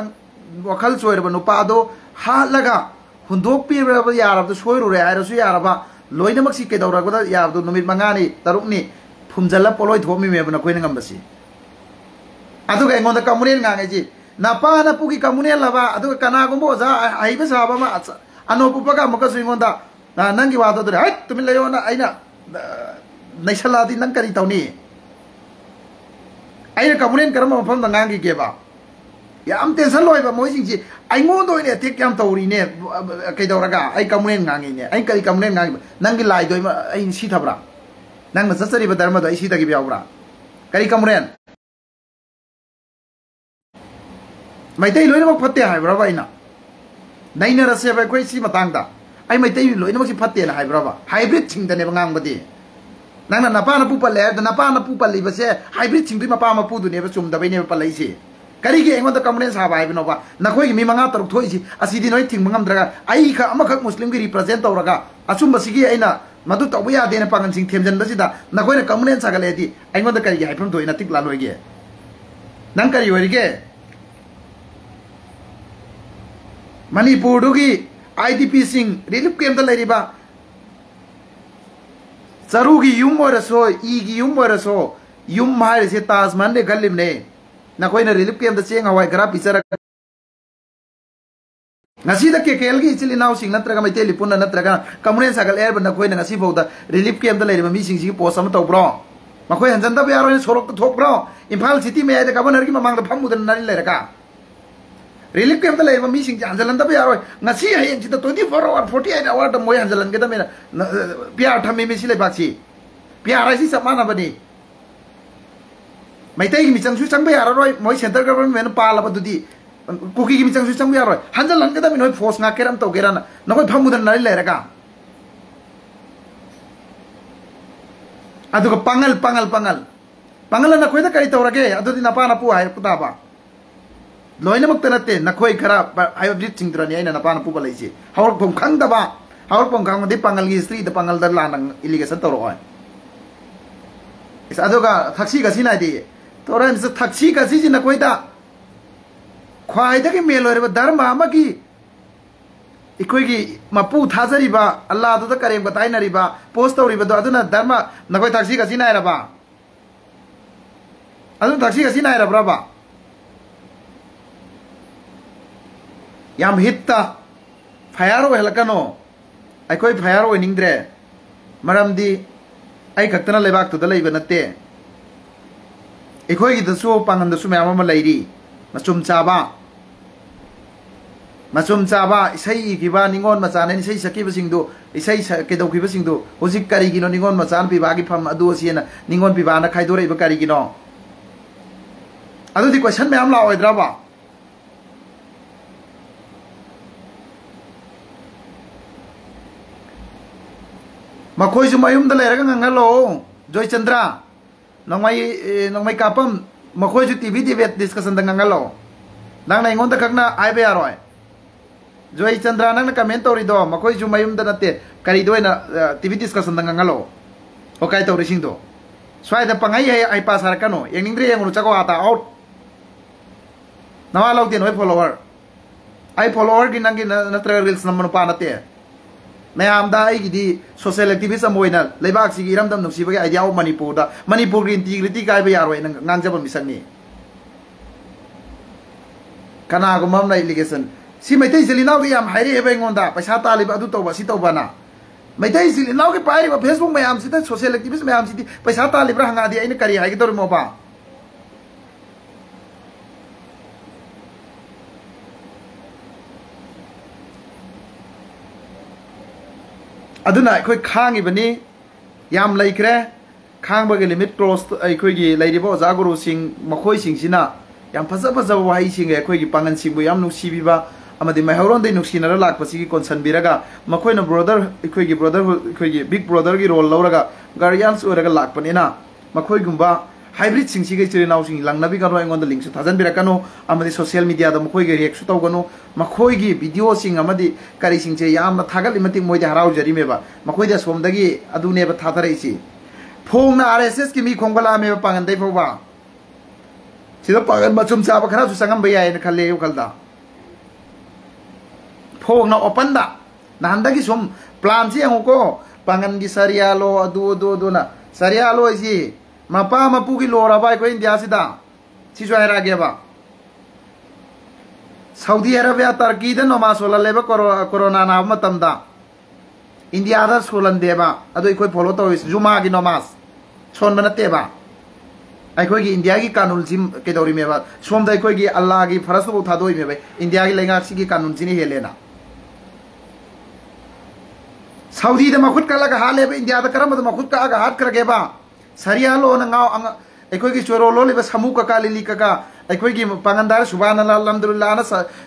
wakal soir ba nupa do ha laga hundok pi ba yarab do soir re ayro su yaraba loina maksi ke dawra ko da yab do numit mangani taruk ni phumjala poloi thomi me bana koina ngam basi adu ga ngonda kamunen nga ngai napa na puki kamunen laba adu kana gumbo za ai ba sa ba ma ano pupaga maka su ngonda nangi wa do hai tumi leyo na aina naisala di nang kari tawni ai kamunen karama pham da ngangi ke ba ya am tension loi ba moi sing ji ai ngon doi ne tek yam tawri ne kai dawraga ai kamunen ngangi ne ai kari kamunen ngangi nangi lai doi ma ai si thabra nang na sasari ba dharma do ai si ta gi biawra kari kamunen mai tai loi na mak phatte hai bra ba ina naina rase ba koi si matang da ai mai tai loi na mak si phatte na hai bra ba hybrid ching da ne ngang ba di nana napa na pupa le da napa na pupa li base hybrid ching dui mapa ma pu du ne ba chum da bai ne pa lai si kari ge engon da kamunen sa bai no ba na khoi mi manga taruk thoi si asi di noi thing mangam draga ai kha ama khak muslim gi represent tawraga achum ba sigi aina madu taw ya de na pangan sing themjan ba si da na khoi na kamunen sa ga le di engon da kari ge haipam thoi na tik la loi ge nang kari wari ge manipur du gi idp sing relief camp da lai ba Sarugi yum oraso, igi yum oraso, yum mahal se tasman de galim ne. Na koi na relief camp da cheng hawai kara pisara. Ngasi da ke kelgi chili naw sing natraga mai telepon na natraga kamunen sagal air ban na koi na ngasi bo da relief camp da lai ma mi sing sing post am taw bro. Ma koi hanjan da yaro ne sorok thok bro. Imphal city me ai da kaban hargi mamang da phamu da nari lai raka. Relief camp da lai ma mi sing hanjalan da yaro ngasi hai ji da 24 hour 48 hour da moi hanjalan ke da me piar thami me silai bachi piar ai si samana bani mai tai mi changsu changba yaro roi moi center government me pa la ba du di kuki mi changsu changba yaro hanjalan ke da me noi force nga keram to gerana na koi phamu da nari lai raka adu ko pangal na koi da kari tawrage adu di na pa na pu hai puta ba loina mak tanate na khoi khara ai object chingdrani aina na pa na pu ba lai si hawr phom khang da ba hawr phom khang de pangal gi street da pangal da lanang irrigation tawro oi is adoga thaksi ga sinai di toran se thaksi ga si na koi da khwai da ke melore ba dharma ma gi ikoi gi mapu thajari ba allah da karem ga tai na ri ba post tawri ba do aduna dharma na koi thaksi ga sinai ra ba adu thaksi ga sinai ra bra ba yam hitta fire helakano ai koi fire ningdre maramdi ai kaktana lebak to da leiba natte ai koi gi dasu pangan dasu ma ma lairi masum chaba isai gi ba ningon ma chane isai saki ba singdo isai ke dau ki ba singdo hojik kari gi no ningon ma chan pi ba gi pham adu asiena ningon pi ba na khai dore ba kari gi no ꯑꯗꯨꯗꯤ question ꯃꯌꯥꯝ ꯂꯥꯛꯑꯣꯏꯗ꯭ꯔꯕ ꯃꯈꯣꯏꯁꯨ ꯃꯌꯨꯝꯗ ꯂꯩꯔꯒ ꯉꯪꯍꯜꯂꯣ ꯖꯣꯏꯆꯟꯗ꯭ꯔ ꯅꯣꯡꯃꯩ ꯀꯥꯄꯝ ꯃꯈꯣꯏꯁꯨ TV debate ꯗꯤꯁꯀꯁꯟꯗ ꯉꯪꯍꯜꯂꯣ ꯅꯪꯅ ꯑꯩꯉꯣꯟꯗ ꯈꯛꯅ ꯍꯥꯏꯕ ꯌꯥꯔꯣꯏ ꯖꯣꯏꯆꯟꯗ꯭ꯔ ꯅꯪꯅ ꯀꯃꯦꯟ ꯇꯧꯔꯤꯗꯣ ꯃꯈꯣꯏꯁꯨ ꯃꯌꯨꯝꯗ ꯅꯠꯇꯦ ꯀꯔꯤꯗ ꯑꯣꯏꯅ ꯇꯤꯚꯤ ꯗꯤꯁꯀꯁꯟꯗ ꯉꯪꯍꯜꯂꯣ ꯍꯣꯀꯥꯏ ꯇꯧꯔꯤꯁꯤꯡꯗꯣ ꯁ꯭ꯋꯥꯏꯗ ꯄꯪꯍꯩ ꯍꯩꯄꯥ ꯁꯥꯔꯛꯀꯅꯣ ꯌꯦꯡꯅꯤꯡꯗ꯭ꯔꯦ ꯌꯦꯡꯉꯨꯅꯨ ꯆꯀꯣ ꯑꯥꯇ ꯑꯥꯎꯠ ꯅꯋꯥ ꯂꯧꯗꯦ ꯅꯣꯏ ꯐꯣꯂꯣꯋꯔ ꯑꯩ ꯐꯣꯂꯣꯋꯔꯒꯤ ꯅꯪꯒꯤ ꯅꯠꯇ꯭ꯔꯒ ꯔꯤꯜꯁ ꯅꯝꯕ ꯅꯨꯄꯥ ꯅꯠꯇꯦ ꯃꯌꯥꯝꯗ ꯑꯩꯒꯤꯗꯤ ꯁꯣꯁꯤꯌꯦꯜ ꯑꯦꯛꯇꯤꯚꯤꯁ ꯑꯃ ꯑꯣꯏꯅ ꯂꯩꯕꯥꯛꯁꯤꯒꯤ ꯏꯔꯝꯗꯝ ꯅꯨꯡꯁꯤꯕꯒꯤ ꯑꯥꯏꯗꯤꯌꯥ ꯑꯣꯐ ꯃꯅꯤꯄꯨꯔꯗ ꯃꯅꯤꯄꯨꯔꯒꯤ ꯏꯟꯇꯤꯒ꯭ꯔꯤꯇꯤ ꯀꯥꯏꯕ ꯌꯥꯔꯣꯏ ꯅꯪ ꯉꯥꯡꯖꯕ ꯃꯤꯁꯛꯅꯤ ꯀꯅꯥꯒꯨꯝꯕ ꯑꯃꯅ ꯏꯂꯤꯒꯦꯁꯟ ꯁꯤ ꯃꯩꯇꯩ ꯏꯆꯤꯜ ꯏꯅꯥꯎꯗ ꯌꯥꯝ ꯍꯥꯏꯔꯛꯑꯦꯕ ꯑꯩꯉꯣꯟꯗ ꯄꯩꯁꯥ ꯇꯥꯜꯂꯤꯕ ꯑꯗꯨ ꯇꯧꯕ ꯁꯤ ꯇꯧꯕꯅ ꯃꯩꯇꯩ ꯏꯆꯤꯜ ꯏꯅꯥꯎꯒꯤ ꯄꯥꯏꯔꯤꯕ ꯐꯦꯁꯕꯨꯛ ꯃꯌꯥꯝꯁꯤꯗ ꯁꯣꯁꯤꯌꯦꯜ ꯑꯦꯛꯇꯤꯚꯤꯁ ꯃꯌꯥꯝꯁꯤꯗꯤ ꯄꯩꯁꯥ ꯇꯥꯜꯂꯤꯕ꯭ꯔꯥ ꯍꯪꯉꯛꯑꯗꯤ ꯑꯩꯅ ꯀꯔꯤ ꯍꯥꯏꯒꯗꯧꯔꯤꯃꯣꯕ ꯑꯗꯨꯅ ꯑꯩꯈꯣꯏ ꯈꯥꯡꯉꯤꯕꯅꯤ ꯌꯥꯝ ꯂꯩꯈ꯭ꯔꯦ ꯈꯥꯡꯕꯒꯤ ꯂꯤꯃꯤꯠ ꯀ꯭ꯔꯣꯁ ꯑꯩꯈꯣꯏꯒꯤ ꯂꯩꯔꯤꯕ ꯑꯣꯖꯥ ꯒꯨꯔꯨꯁꯤꯡ ꯃꯈꯣꯏꯁꯤꯡꯁꯤꯅ ꯌꯥꯝ ꯐꯖ ꯐꯖꯕ ꯋꯥꯍꯩꯁꯤꯡ ꯑꯩꯈꯣꯏꯒꯤ ꯄꯥꯡꯒꯟꯁꯤꯡꯕꯨ ꯌꯥꯝ ꯅꯨꯡꯁꯤꯕꯤꯕ ꯑꯃꯗꯤ ꯃꯩꯍꯧꯔꯣꯟꯗꯩ ꯅꯨꯡꯁꯤꯅꯔ ꯂꯥꯛꯄꯁꯤꯒꯤ ꯀꯣꯟꯁꯟꯕꯤꯔꯒ ꯃꯈꯣꯏꯅ ꯕ꯭ꯔꯣꯗꯔ ꯑꯩꯈꯣꯏꯒꯤ ꯕ꯭ꯔꯣꯗꯔꯍꯨꯗ ꯑꯩꯈꯣꯏꯒꯤ ꯕꯤగ్ ꯕ꯭ꯔꯣꯗꯔꯒꯤ ꯔꯣꯜ ꯂꯧꯔꯒ ꯒꯥꯔdians ꯑꯣꯏꯔꯒ ꯂꯥꯛꯄꯅꯤꯅ ꯃꯈꯣꯏꯒꯨꯝꯕ ꯍꯥꯏꯕ꯭ꯔꯤꯗꯁꯤꯡꯁꯤꯒ ꯏꯆꯤꯜ ꯏꯅꯥꯎꯁꯤꯡ ꯂꯪꯅꯕꯤꯒꯅꯣ ꯑꯩꯉꯣꯟꯗ ꯂꯤꯡꯛꯁꯨ ꯊꯥꯖꯟꯕꯤꯔꯛꯀꯅꯨ ꯑꯃꯗꯤ ꯁꯣꯁꯤꯌꯦꯜ ꯃꯤꯗꯤꯌꯥꯗ ꯃꯈꯣꯏꯒꯤ ꯔꯤꯑꯦꯛꯁꯨ ꯇꯧꯒꯅꯨ ꯃꯈꯣꯏꯒꯤ ꯚꯤꯗꯤꯑꯣꯁꯤꯡ ꯑꯃꯗꯤ ꯀꯔꯤꯁꯤꯡꯁꯦ ꯌꯥꯝꯅ ꯊꯥꯒꯠꯂꯤ ꯃꯇꯤꯛ ꯃꯣꯏꯗꯤ ꯍꯔꯥꯎꯖꯔꯤꯃꯦꯕ ꯃꯈꯣꯏꯗꯤ ꯑꯁꯣꯝꯗꯒꯤ ꯑꯗꯨꯅꯦꯕ ꯊꯥꯊꯔꯛꯏꯁꯤ ꯐꯣꯡꯅ RSSꯀꯤ ꯃꯤ ꯈꯣꯡꯒꯠꯂꯛꯑꯝꯃꯦꯕ ꯄꯥꯡꯒꯟꯗꯩ ꯐꯥꯎꯕ sida pagan machum cha ba khara su sangam ba yai na khalle yu khalda phog na open da na handa gi sum plan si ang ko pangan gi sarialo adu na sarialo ji mapa mapu gi lora ba ko india sida si so era ge ba Saudi Arabia Turkey da noma sola leba corona na matam da India da solan deba adu ikoi follow to is juma gi nomas son manate ba अखोई की India की कानून SIM के दौरी में बात सोम दा अखोई की अल्लाह की फरस तो उठा दो ही में भाई इंडिया की लेंगा की कानून सिनी है लेना सऊदी दे मखुद का लगा हाल है भाई इंडिया दा करम दा मखुद का आगा हाथ कर के बा सरिया लो ना गाँव अखोई की चोरो लो ले बस समूह का लिली का अखोई की पंगंदार सुभान अल्लाह अल्हम्दुलिल्लाह ना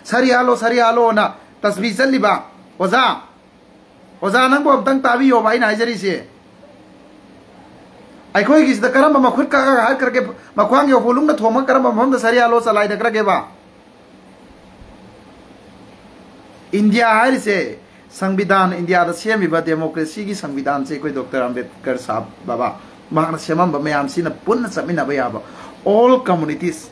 सरिया लो ना तस्वीर चल लिबा ओजा नंग को अब तंग तावी हो भाई नाइजरी से अखोई की करम मखुद का हाथ करके मखवांग यो फुलुंग ना थोमा करम हम सरिया लो चलाई दकरा के बा इंडिया है से संविधान इंडिया दा सेमिबा डेमोक्रेसी की संविधान से कोई डॉक्टर अंबेडकर साहब बाबा मागना सेमम मयाम सिना पुन्न समिना बयाबा ऑल कम्युनिटीज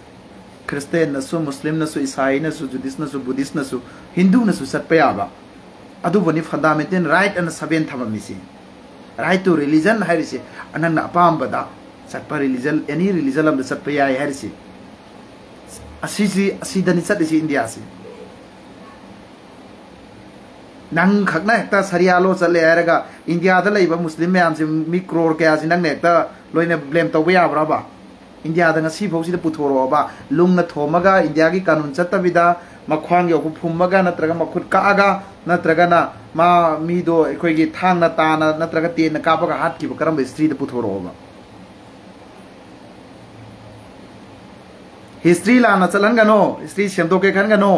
क्रिश्चियन नसु मुस्लिम नसु ईसाई नसु जुडिस नसु बुद्धिस्ट नसु हिंदू नसु सत्पा याबा अदुबनी फंडामेंटल राइट एंड सेवन थममिसी right to religion hairisi anang apambada satpa religion any religion am satpa yai hairisi asidani satisi india si nang khakna ekta sarialo chale araga india da leiba muslim mayam si mi crore kya si nang nekta loina blame to ya braba india da ngasi phausi da puthoro ba lungna thomaga india gi kanun chatabida makhwang yo phummaga natraga makhut ka aga natraga na मा मीदो अखोई थांग ताना नत्रग तेन कापग हाथ की करम history पुथोरोबा history लाना चलनगनो history सेमदोके खनगनो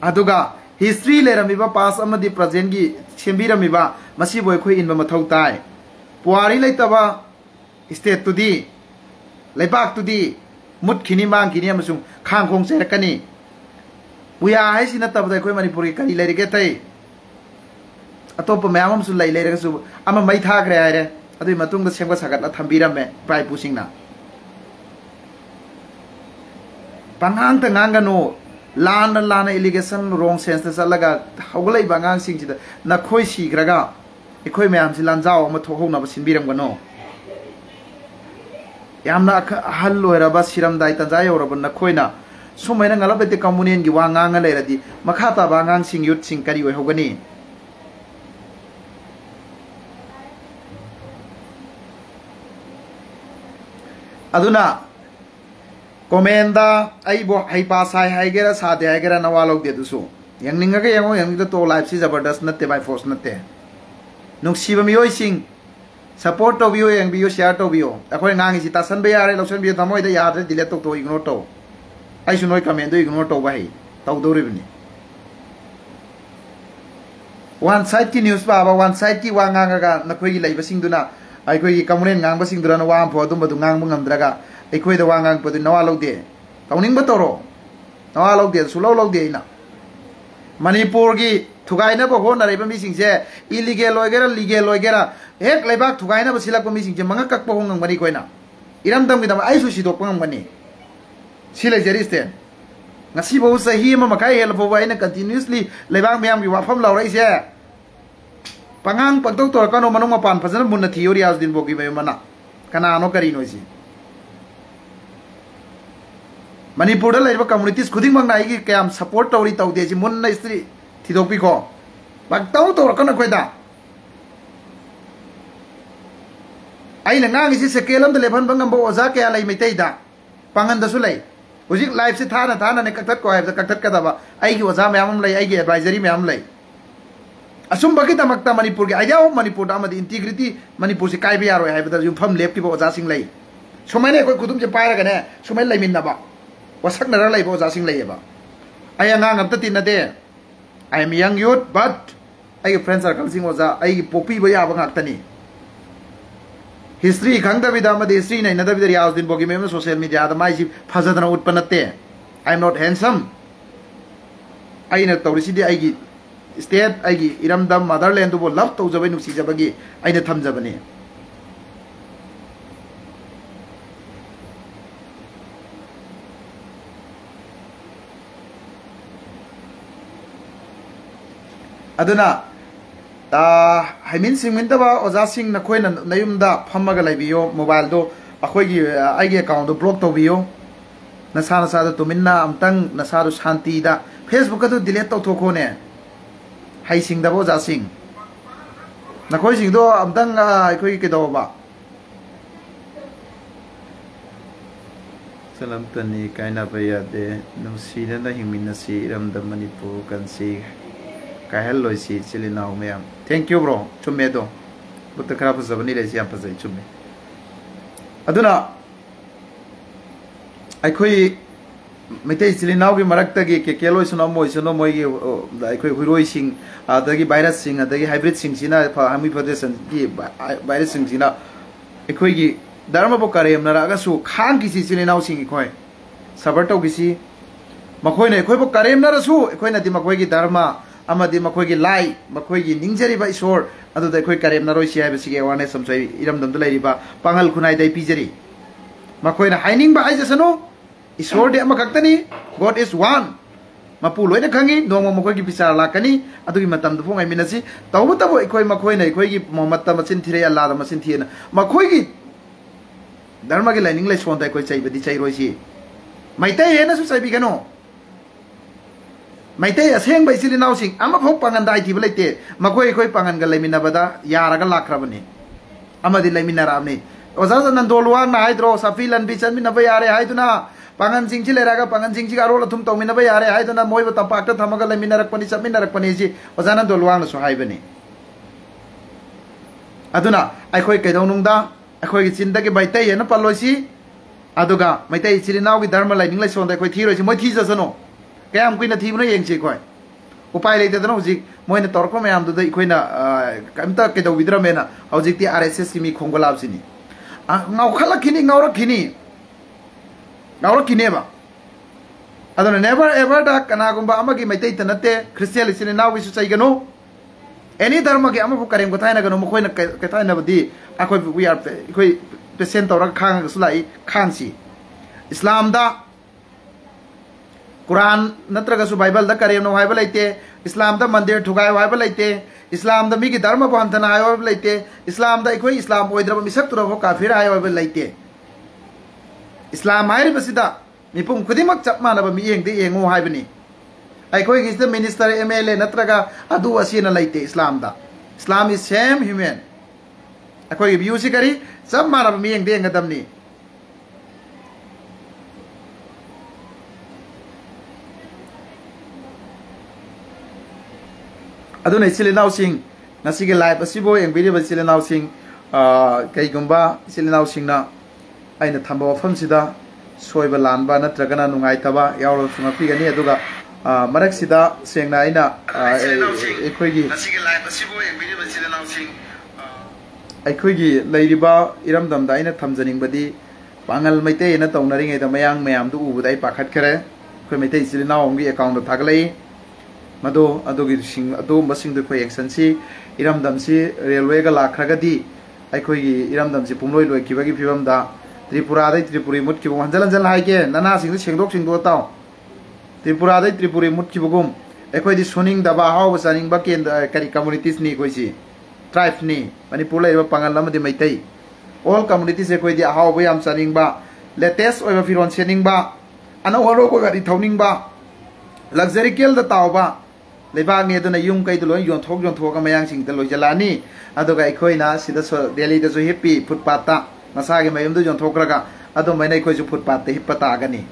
अदुगा history लेरमिबा पास अमदि present की सेमबिरमिबा मसिबो अखोई इनबा मथौ ताय पुआरी लेतबा स्टेट तुदी लेबाक तुदी मुतखिनी मांगखिनी अमसुं खांखों सेरकनी उया हाइसि नतबदा अखोई मणिपुरी करी लेरिगे तै अतोप मैम लेरगसु मई थाग्रे है अदुई सेंग सागत थम्बीरमे प्राय पुसिंगना पंगांग गांगनो लान लान एलिगेशन रोंग सेंस चलगा हौगलैब आंगांसिंग नखोई सिग्रगा अखोई मैम से लांजाव अमा थोहौनब सिनबीरमगनो यामना अहल ओइरबा सिरमदाई तंजा यौरब नखोइना सुमैना ngalabeते कम्युनियन की वा ngang लेरदि मखा ताबा आंगांसिंग यूथसिंग करी ओइहोगनी अदुना कमेंदा आइबो हाइपा साइ हाइगेरा सादे हाइगेरा नवालोग दे दुसु यंगनिंगा यंगो यंग तो लाइफ से जबरदस्त नते बाय फोर्स नते नुक्सीबा मियोय सिंग सपोर्ट तो बियो यंग बियो शेयर तो बियो अखोय ngang isi tasan be yare lotion बियो तमोय दे याद डिलीट तो इग्नोर तो ꯑꯩꯁꯨ ꯅꯣꯏ ꯀꯃꯦꯟꯗꯣ ꯏꯒꯅꯣꯔ ꯇꯧꯕ ꯍꯩ ꯇꯧꯗꯧꯔꯤꯕꯅꯤ ꯋꯥꯟ ꯁꯥꯏꯗꯀꯤ ꯅ꯭ꯌꯨꯁ ꯄꯥꯕ ꯋꯥꯟ ꯁꯥꯏꯗꯀꯤ ꯋꯥ ꯉꯥꯡꯉꯒ ꯅꯈꯣꯏꯒꯤ ꯂꯩꯕꯁꯤꯡꯗꯨꯅ ꯑꯩꯈꯣꯏꯒꯤ ꯀꯃꯨꯅꯦꯟ ꯉꯥꯡꯕꯁꯤꯡꯗꯨꯅ ꯋꯥ ꯑꯃꯐꯥꯎ ꯑꯗꯨꯝꯕꯗꯨ ꯉꯥꯡꯕ ꯉꯝꯗ꯭ꯔꯒ ꯑꯩꯈꯣꯏꯗ ꯋꯥ ꯉꯥꯡꯉꯛꯄꯗꯨ ꯅꯋꯥ ꯂꯧꯗꯦ ꯇꯧꯅꯤꯡꯕ ꯇꯧꯔꯣ ꯅꯋꯥ ꯂꯧꯗꯦ ꯁꯨꯂꯧ ꯂꯧꯗꯦ ꯑꯩꯅ ꯃꯅꯤꯄꯨꯔꯒꯤ ꯊꯨꯒꯥꯏꯅꯕ ꯍꯣꯠꯅꯔꯤꯕ ꯃꯤꯁꯤꯡꯁꯦ ꯏꯂꯤꯒꯦꯜ ꯑꯣꯏꯒꯦꯔꯥ ꯂꯤꯒꯦꯜ ꯑꯣꯏꯒꯦꯔꯥ ꯍꯦꯛ ꯂꯩꯕꯥꯛ ꯊꯨꯒꯥꯏꯅꯕ ꯁꯤꯜꯂꯛꯄ ꯃꯤꯁꯤꯡꯁꯦ ꯃꯉꯛ ꯀꯛꯄ ꯉꯝꯒꯅꯤ ꯑꯩꯈꯣꯏꯅ ꯏꯔꯝꯗꯝꯒꯤꯗꯃꯛ ꯑꯩꯁꯨ ꯁꯤꯗꯣꯛꯄ ꯉꯝꯒꯅꯤ ꯁꯤ ꯂꯩꯖꯔꯤ ꯁ꯭ꯇꯦꯟ ꯉꯁꯤꯐꯥꯎ ꯆꯍꯤ ꯑꯃ ꯃꯈꯥꯏ ꯍꯦꯜꯂ ꯐꯥꯎꯕ ꯑꯩꯅ ꯀꯟꯇꯤꯅ꯭ꯌꯨꯁꯂꯤ ꯂꯩꯕꯥꯛ ꯃꯌꯥꯝꯒꯤ ꯋꯥꯐꯝ ꯂꯥꯎꯔꯛꯏꯁꯦ ꯄꯉꯥꯡ ꯄꯪꯇꯧ ꯇꯧꯔꯛꯀꯅꯣ ꯃꯅꯨꯡ ꯃꯄꯥꯟ ꯐꯖꯅ ꯃꯨꯟꯅ ꯊꯤꯌꯣ ꯔꯤꯌꯥꯖꯨꯗꯤꯟ ꯕꯣꯛꯀꯤ ꯃꯌꯨꯝ ꯀꯅꯥꯅꯣ ꯀꯔꯤꯅꯣ ꯁꯤ ꯃꯅꯤꯄꯨꯔꯗ ꯂꯩꯔꯤꯕ ꯀꯝꯃꯨꯅꯤꯇꯤꯁ ꯈꯨꯗꯤꯡꯃꯛꯅ ꯑꯩꯒꯤ ꯀꯌꯥꯝ ꯁꯄꯣꯔꯠ ꯇꯧꯔꯤ ꯇꯧꯗꯦ ꯁꯤ ꯃꯨꯟꯅ ꯏꯁꯇ꯭ꯔꯤ ꯊꯤꯗꯣꯛꯄꯤꯈꯣ ꯄꯪꯇꯧ ꯇꯧꯔꯛꯀꯅꯣ ꯑꯩꯈꯣꯏꯗ ꯑꯩꯅ ꯉꯥꯡꯉꯤꯁꯤ ꯁꯦꯀꯦꯟ ꯑꯃꯗ ꯂꯦꯞꯍꯟꯕ ꯉꯝꯕ ꯑꯣꯖꯥ ꯀꯌꯥ ꯂꯩ ꯃꯩꯇꯩꯗ ꯄꯥꯡꯒꯟꯗꯁꯨ ꯂꯩ ꯍꯧꯖꯤꯛ ꯂꯥꯏꯐꯁꯤ ꯊꯥꯅ ꯊꯥꯅꯅꯦ ꯀꯛꯊꯠꯀꯣ ꯍꯥꯏꯕꯗ ꯀꯛꯊꯠꯀꯗꯕ ꯑꯩꯒꯤ ꯑꯣꯖꯥ ꯃꯌꯥꯝ ꯑꯃ ꯂꯩ ꯑꯩꯒꯤ ꯑꯦꯗꯚꯥꯏꯖꯔꯤ ꯃꯌꯥꯝ ꯑꯃ ꯂꯩ ꯑꯁꯨꯝꯕꯒꯤꯗꯃꯛꯇ ꯃꯅꯤꯄꯨꯔꯒꯤ ꯑꯥꯏꯗꯤꯌꯥ ꯑꯣꯐ ꯃꯅꯤꯄꯨꯔꯗ ꯑꯃꯗꯤ ꯏꯟꯇꯤꯒ꯭ꯔꯤꯇꯤ ꯃꯅꯤꯄꯨꯔꯁꯤ ꯀꯥꯏꯕ ꯌꯥꯔꯣꯏ ꯍꯥꯏꯕꯗ ꯌꯨꯝꯐꯝ ꯂꯦꯞꯈꯤꯕ ꯑꯣꯖꯥꯁꯤꯡ ꯂꯩ ꯁꯨꯃꯥꯏꯅ ꯑꯩꯈꯣꯏ ꯈꯨꯗꯨꯝꯁꯦ ꯄꯥꯏꯔꯒꯅꯦ ꯁꯨꯃꯥꯏꯅ ꯂꯩꯃꯤꯟꯅꯕ ꯋꯥꯁꯛꯅꯔ ꯂꯩꯕ ꯑꯣꯖꯥꯁꯤꯡ ꯂꯩꯌꯦꯕ ꯑꯩ ꯑꯉꯥꯡ ꯑꯝꯇ ꯇꯤꯟꯅꯗꯦ ꯑꯥꯏ ꯑꯦꯝ ꯌꯪ ꯌꯨꯠ ꯕꯠ ꯑꯩꯒꯤ ꯐ꯭ꯔꯦꯟ ꯁꯔꯀꯜꯁꯤꯡ ꯑꯣꯖꯥ ꯑꯩꯒꯤ ꯄꯣꯛꯄꯤꯕ ꯌꯥꯕ ꯉꯥꯛꯇꯅꯤ हिस्ट्री खंगदबिदा हिस्ट्री नैनदबिदा रियाजुद्दीन बोगी मेम सोशल मीडिया माइसी फजदना उठप नते आई एम नॉट हैंडसम अइना तौरिसिदि आइगी स्टेट आइगी इरमदम मदरलैंड बो लव तौजबै नुसिजबगी अइना थमजबने अदुना हाइमिन सिंगमिनदबा ओजा सिंग नखोइना नयुमदा फम्मगा लैबियो मोबाइल दो अखोइगी आइगे अकाउंट दो ब्लॉक तौबियो नसा नसा द तुमिन्ना अमतंग नसा दो शांति दा फेसबुक दो डिलीट तौथोखोने हाइ सिंगदबो ओजा सिंग नखोइ सिंग दो अमतंग अखोइगी केदोबा सलाम तनी काइना बयादे नुसीना हिमिनसी रमद मणिपुर कंसी कहल लोसी चिलिनाउ मैम थैंक यू ब्रो चुम्मे दो बुत खरा फजबनी लेसी याम फजै चुम्मे अदुना अखोई मिते चिलिनाउ की मरक्तगी के केलोय सुनो मोइगी अखोई हुरोई सिंग अदगी वायरस सिंग अदगी हाइब्रिड सिंग सिना हमी फेडरेशन की वायरस सिंग सिना अखोई की धर्म बो करेम नरागसु खान की चिलिनाउ सिंग अखोई सबर तो किसी मखोई ने अखोई बो करेम नरसु अखोई नदी मखोई की धर्म अमदी मखोगी लाई मखोगी निंगजरीबा ईश्वर अदुदा अखोई करेम नरोइसी हाइबसिगे अवेयरनेस समसै इरमदमद लैरिबा पांगल खुनाई दै पिजरी मखोइना हाइनिंगबा हाइजसनो ईश्वर दे अमा खक्तनी गॉड इज वन मपु लोइना खंगी नोंग मखोगी बिचार लाकनी अदुगी मतम दु फोंगाइ मिनसी तौबु तबो अखोई मखोइना अखोगी मोहम्मद मसिन थिरे अल्लाह द मसिन थिएना मखोगी धर्म के लाइनिंग लै सोंदा अखोई चैबदी चैरोइसी मैतै हेनसु चैबिगनो मैतै असेंग बैसिल नाउसिंग अमा फौ पांगन दाइ थिबा लैते मखोइ अखोइ पांगन ग लैमिनाबदा यारागा लाख्रबनी अमदि लैमिनाराबनी ओजा नंदोलवा ना हाइद्रो सफी लनबी चनमिनाबा यारे हाइदुना पांगन सिंगची लेरागा पांगन सिंगची गारोल थुम तौमिनाबा यारे हाइदुना मोइबा तंपाकता थमगा लैमिनारकपनी चमिनारकपनी जी ओजा नंदोलवा ना सु हाइबनी अदुना अखोइ कैदौनुंगदा अखोइ चिंदगे मैतै हेन पल्लोइसी अदुगा मैतै चिलिनाउगी धर्म लाइनिंग लैसोंदा अखोइ थिरोइसी मोइ थिजसनो कयाम कुइना थीबनो येंगसे खोय उपाय लेतेदनो हुजिक मोइना तोरको मयाम दुदा इखोइना कमता केदौबिद्रमेना हुजिकति आरएसएस की मी खोंगलाबसिनी ngaukhalakhini ngaurakhineba adona never ever da kanagumba amagi maitai tanate christian lisini now wisu chaigano any dharma ki amabu karem ko thaina gano mokoina ka thaina badi akoi we are ikoi present tora khang sulai khangsi islam da कुरान नत्रगसु Bible द करेम नो हाइबल लेते इस्लाम the मंदिर ठुगाय हाइबल लेते इस्लाम द मिगी धर्म को हंथना हाइबल लेते इस्लाम द इखोई इस्लाम ओइद्रब मिसक तुरबो काफिर हाइबल लेते इस्लाम हाइरि बसिदा मिपुम खुदिमक चपमानब मि येंगदे येंगो हाइबनी अखोई गिस द मिनिस्टर एमएलए नत्रगा अदु असिना लेते इस्लाम इज सेम ह्यूमन अखोई व्यू सि करी चपमानब मि येंगदे येंगदमनी अदुना इचिलिनाउसिंग नसिगे लाइव असिबो एंबिरिबा इचिलिनाउसिंग कईगुंबा इचिलिनाउसिंगना आइना थंबा वफमसिदा सोयब लानबा नत्रगना नुंगाइतबा यावरो सुंगपीगनी अदुगा मरक सिदा सेंगना आइना एखोइगी अखोइगी लैरिबा इरमदमदा आइना थमजनिंगबदी पांगल मैते न तौनरिङैदा मयांग मयामदु उबदा आई पाखतखरे अखोइ मैते इचिलिनाओंगी अकाउंट थागलै मदो अदुगी सिंग अदोम बसिंग दु खोइ एक्शन सी इरमदमसी रेलवे गा लाखरगदी अखोइगी इरमदमसी पुंगलोइ लोइखिबगी फिबमदा त्रिपुरा दै त्रिपुरी मुटखिबो हंजल हंजल हाइके नना सिंग सेंगदोक सिंगदो ताव त्रिपुरा दै त्रिपुरी मुटखिबगुम अखोइदी सुनिंग दबा हाव सानिंग बा केंद्र करी कम्युनिटीज नि कोइसी ट्राइब नि मणिपुर लैबा पांगल लमदि मैतै ऑल कम्युनिटीज अखोइदी हाव बा याम सानिंग बा लेटेस्ट ओइबा फिरोन सेनिंग बा अनो हरो को गाड़ी थौनिंग बा लग्जरी केल द तावबा लेबाग ने दना युम कई दलोय योंथोक मयांग सिंग दलोय जलानी अदुगा अखोइना सिदा दिल्ली दसु हिप्पी फुटपाथ ता मसागे मयम दु योंथोकरगा अदो मैना अखोइजु फुटपाथ ते हिप्पा तागनी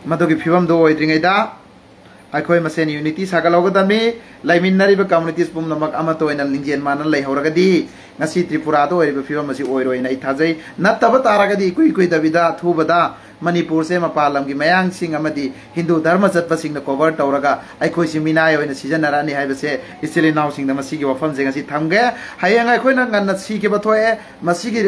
मदुगी फिवम दो ओइद्रिङैदा अखोइ मसेन यूनिटी सागलौगदमी लाइमिन्नरिबा कम्युनिटीज पुमनमक अमतोइना लिंजेन मानन लैहौरगदी ngasi त्रिपुरा दो ओइबा फिवम मसी ओइरोइना इथाजै नत्तबा तारगदी कुइ कुइ दबिदा थुबदा मणिपुर से मपालम की मयांग सिंग अमदी हिंदू धर्म चतपसिंग कवर तौरगा अखोइ सि मिनाय ओइना सिजनरानी हाइबसे इसिलि नाउ सिंग मसी की वफम जेंग सि थमगे हायंग अखोइना गन्ना सी के बथोए मसी की